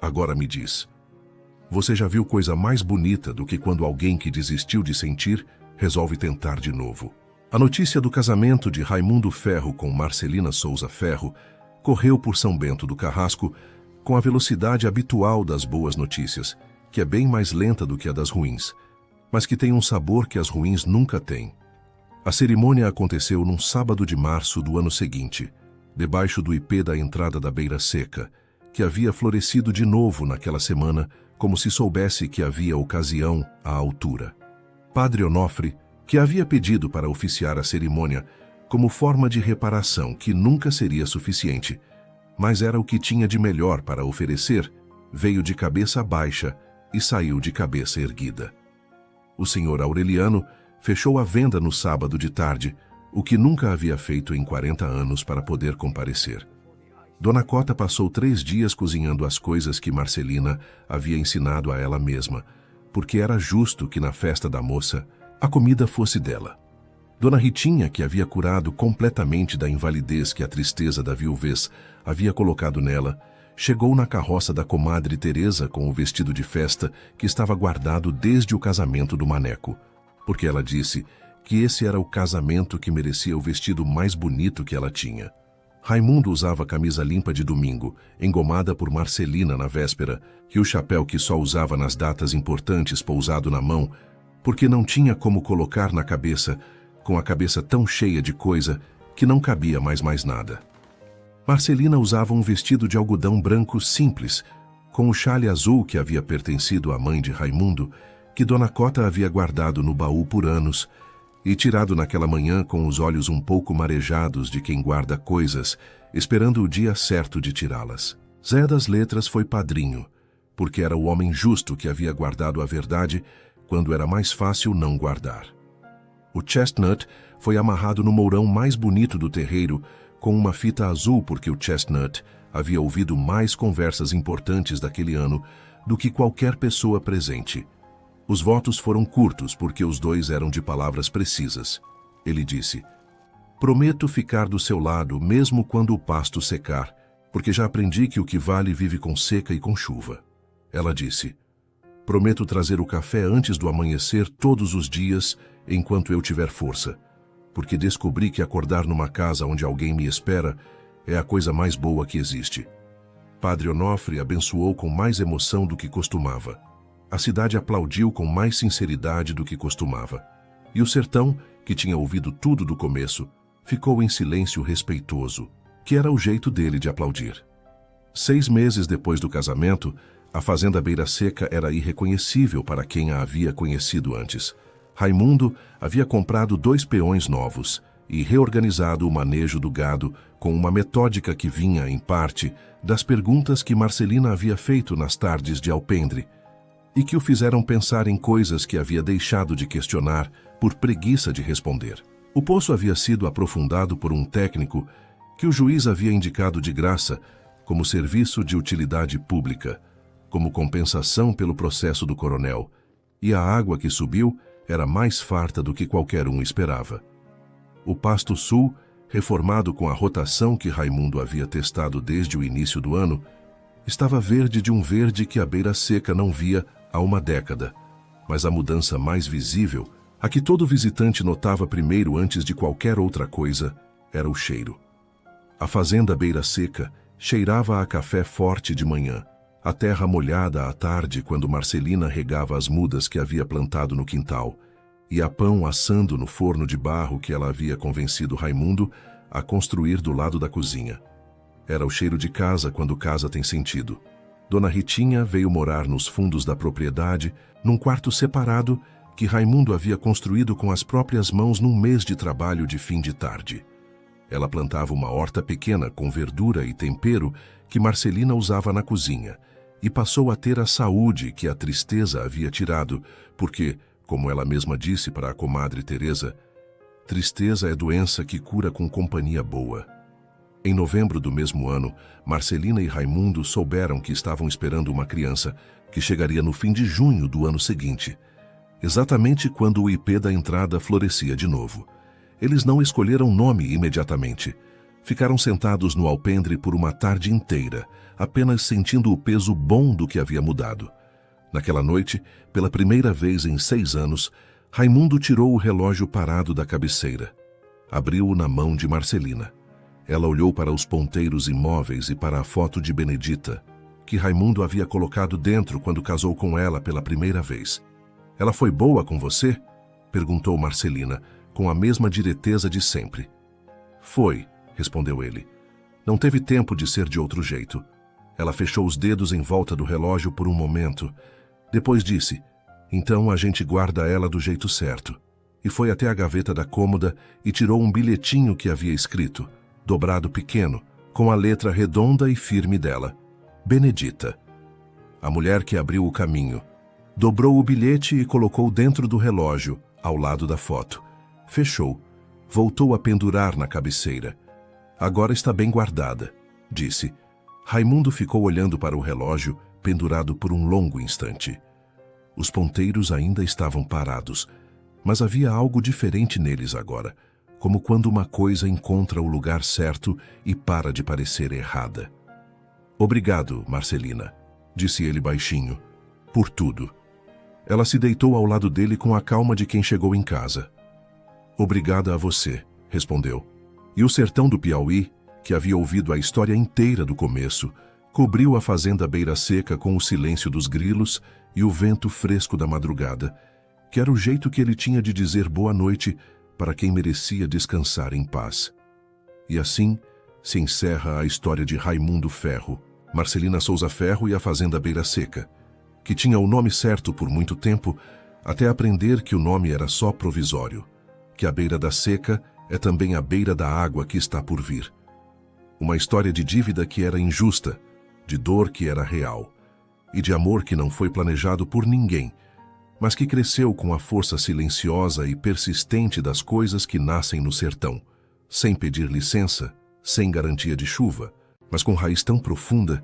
Agora me diz, você já viu coisa mais bonita do que quando alguém que desistiu de sentir resolve tentar de novo? A notícia do casamento de Raimundo Ferro com Marcelina Souza Ferro correu por São Bento do Carrasco com a velocidade habitual das boas notícias, que é bem mais lenta do que a das ruins, mas que tem um sabor que as ruins nunca têm. A cerimônia aconteceu num sábado de março do ano seguinte, debaixo do ipê da entrada da Beira Seca, que havia florescido de novo naquela semana, como se soubesse que havia ocasião à altura. Padre Onofre, que havia pedido para oficiar a cerimônia como forma de reparação que nunca seria suficiente, mas era o que tinha de melhor para oferecer, veio de cabeça baixa e saiu de cabeça erguida. O senhor Aureliano fechou a venda no sábado de tarde, o que nunca havia feito em 40 anos para poder comparecer. Dona Cota passou 3 dias cozinhando as coisas que Marcelina havia ensinado a ela mesma, porque era justo que na festa da moça a comida fosse dela. Dona Ritinha, que havia curado completamente da invalidez que a tristeza da viuvez havia colocado nela, chegou na carroça da comadre Teresa com o vestido de festa que estava guardado desde o casamento do Maneco, porque ela disse que esse era o casamento que merecia o vestido mais bonito que ela tinha. Raimundo usava camisa limpa de domingo, engomada por Marcelina na véspera, e o chapéu que só usava nas datas importantes pousado na mão, porque não tinha como colocar na cabeça, com a cabeça tão cheia de coisa que não cabia mais nada. Marcelina usava um vestido de algodão branco simples, com o chale azul que havia pertencido à mãe de Raimundo, que Dona Cota havia guardado no baú por anos, e tirado naquela manhã com os olhos um pouco marejados de quem guarda coisas, esperando o dia certo de tirá-las. Zé das Letras foi padrinho, porque era o homem justo que havia guardado a verdade quando era mais fácil não guardar. O Chestnut foi amarrado no mourão mais bonito do terreiro, com uma fita azul, porque o Chestnut havia ouvido mais conversas importantes daquele ano do que qualquer pessoa presente. Os votos foram curtos, porque os dois eram de palavras precisas. Ele disse: "Prometo ficar do seu lado mesmo quando o pasto secar, porque já aprendi que o que vale vive com seca e com chuva." Ela disse: "Prometo trazer o café antes do amanhecer todos os dias, enquanto eu tiver força, porque descobri que acordar numa casa onde alguém me espera é a coisa mais boa que existe." Padre Onofre abençoou com mais emoção do que costumava. A cidade aplaudiu com mais sinceridade do que costumava. E o sertão, que tinha ouvido tudo do começo, ficou em silêncio respeitoso, que era o jeito dele de aplaudir. 6 meses depois do casamento, a fazenda Beira Seca era irreconhecível para quem a havia conhecido antes. Raimundo havia comprado 2 peões novos e reorganizado o manejo do gado com uma metódica que vinha, em parte, das perguntas que Marcelina havia feito nas tardes de alpendre, e que o fizeram pensar em coisas que havia deixado de questionar por preguiça de responder. O poço havia sido aprofundado por um técnico que o juiz havia indicado de graça como serviço de utilidade pública, como compensação pelo processo do coronel, e a água que subiu era mais farta do que qualquer um esperava. O pasto sul, reformado com a rotação que Raimundo havia testado desde o início do ano, estava verde de um verde que a Beira Seca não via há uma década, mas a mudança mais visível, a que todo visitante notava primeiro antes de qualquer outra coisa, era o cheiro. A fazenda Beira Seca cheirava a café forte de manhã, a terra molhada à tarde quando Marcelina regava as mudas que havia plantado no quintal, e a pão assando no forno de barro que ela havia convencido Raimundo a construir do lado da cozinha. Era o cheiro de casa quando casa tem sentido. Dona Ritinha veio morar nos fundos da propriedade, num quarto separado que Raimundo havia construído com as próprias mãos num mês de trabalho de fim de tarde. Ela plantava uma horta pequena com verdura e tempero que Marcelina usava na cozinha, e passou a ter a saúde que a tristeza havia tirado, porque, como ela mesma disse para a comadre Teresa, tristeza é doença que cura com companhia boa. Em novembro do mesmo ano, Marcelina e Raimundo souberam que estavam esperando uma criança, que chegaria no fim de junho do ano seguinte, exatamente quando o ipê da entrada florescia de novo. Eles não escolheram nome imediatamente. Ficaram sentados no alpendre por uma tarde inteira, apenas sentindo o peso bom do que havia mudado. Naquela noite, pela primeira vez em 6 anos, Raimundo tirou o relógio parado da cabeceira. Abriu-o na mão de Marcelina. Ela olhou para os ponteiros imóveis e para a foto de Benedita, que Raimundo havia colocado dentro quando casou com ela pela primeira vez. "Ela foi boa com você?" perguntou Marcelina, com a mesma direteza de sempre. "Foi", respondeu ele. "Não teve tempo de ser de outro jeito." Ela fechou os dedos em volta do relógio por um momento. Depois disse: "Então a gente guarda ela do jeito certo." E foi até a gaveta da cômoda e tirou um bilhetinho que havia escrito, dobrado pequeno, com a letra redonda e firme dela: Benedita. A mulher que abriu o caminho dobrou o bilhete e colocou dentro do relógio, ao lado da foto. Fechou. Voltou a pendurar na cabeceira. "Agora está bem guardada", disse. Raimundo ficou olhando para o relógio, pendurado por um longo instante. Os ponteiros ainda estavam parados, Mas havia algo diferente neles agora, como quando uma coisa encontra o lugar certo e para de parecer errada. Obrigado, Marcelina, disse ele baixinho, por tudo. Ela se deitou ao lado dele com a calma de quem chegou em casa. Obrigada a você, respondeu. E o sertão do Piauí, que havia ouvido a história inteira do começo, cobriu a fazenda beira seca com o silêncio dos grilos e o vento fresco da madrugada, que era o jeito que ele tinha de dizer boa noite para quem merecia descansar em paz. E assim se encerra a história de Raimundo Ferro, Marcelina Souza Ferro e a fazenda beira seca, que tinha o nome certo por muito tempo, até aprender que o nome era só provisório, que a beira da seca é também a beira da água que está por vir. Uma história de dívida que era injusta, de dor que era real, e de amor que não foi planejado por ninguém, mas que cresceu com a força silenciosa e persistente das coisas que nascem no sertão, sem pedir licença, sem garantia de chuva, mas com raiz tão profunda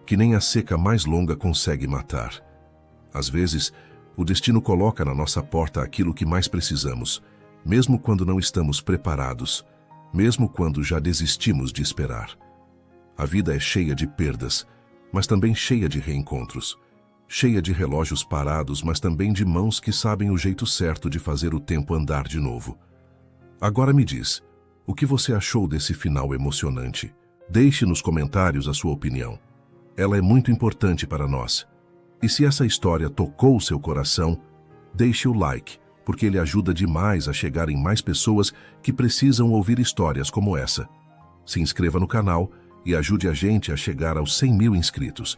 que nem a seca mais longa consegue matar. Às vezes, o destino coloca na nossa porta aquilo que mais precisamos, mesmo quando não estamos preparados, mesmo quando já desistimos de esperar. A vida é cheia de perdas, mas também cheia de reencontros, cheia de relógios parados, mas também de mãos que sabem o jeito certo de fazer o tempo andar de novo. Agora me diz, o que você achou desse final emocionante? Deixe nos comentários a sua opinião. Ela é muito importante para nós. E se essa história tocou o seu coração, deixe o like, porque ele ajuda demais a chegar em mais pessoas que precisam ouvir histórias como essa. Se inscreva no canal e ajude a gente a chegar aos 100 mil inscritos.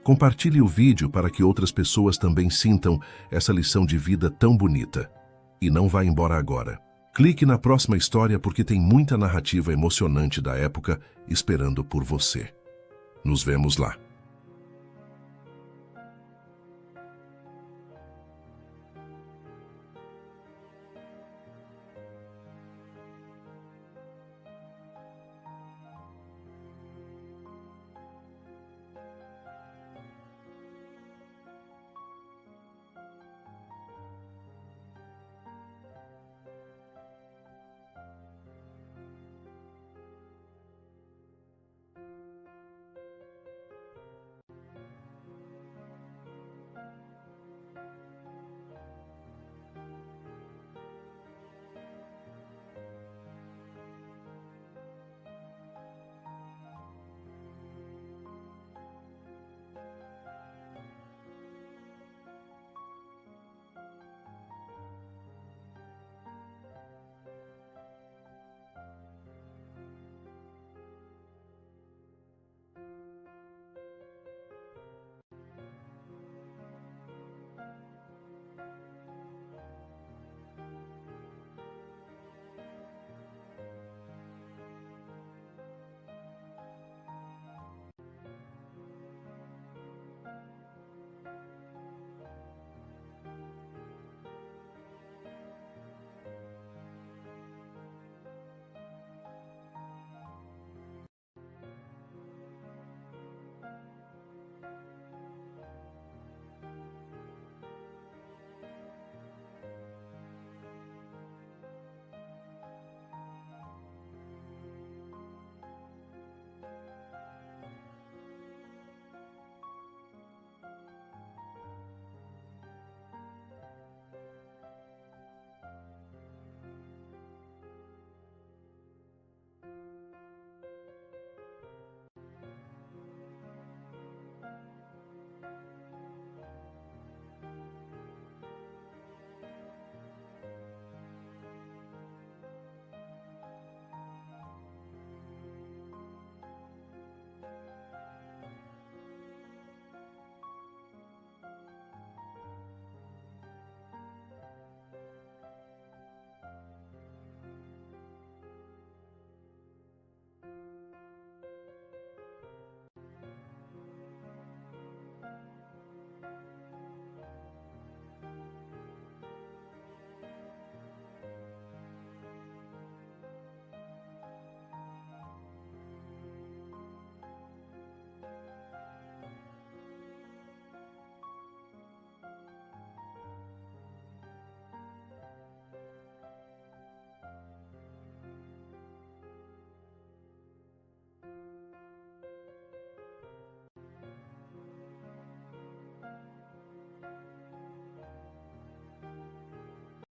Compartilhe o vídeo para que outras pessoas também sintam essa lição de vida tão bonita. E não vá embora agora. Clique na próxima história porque tem muita narrativa emocionante da época esperando por você. Nos vemos lá.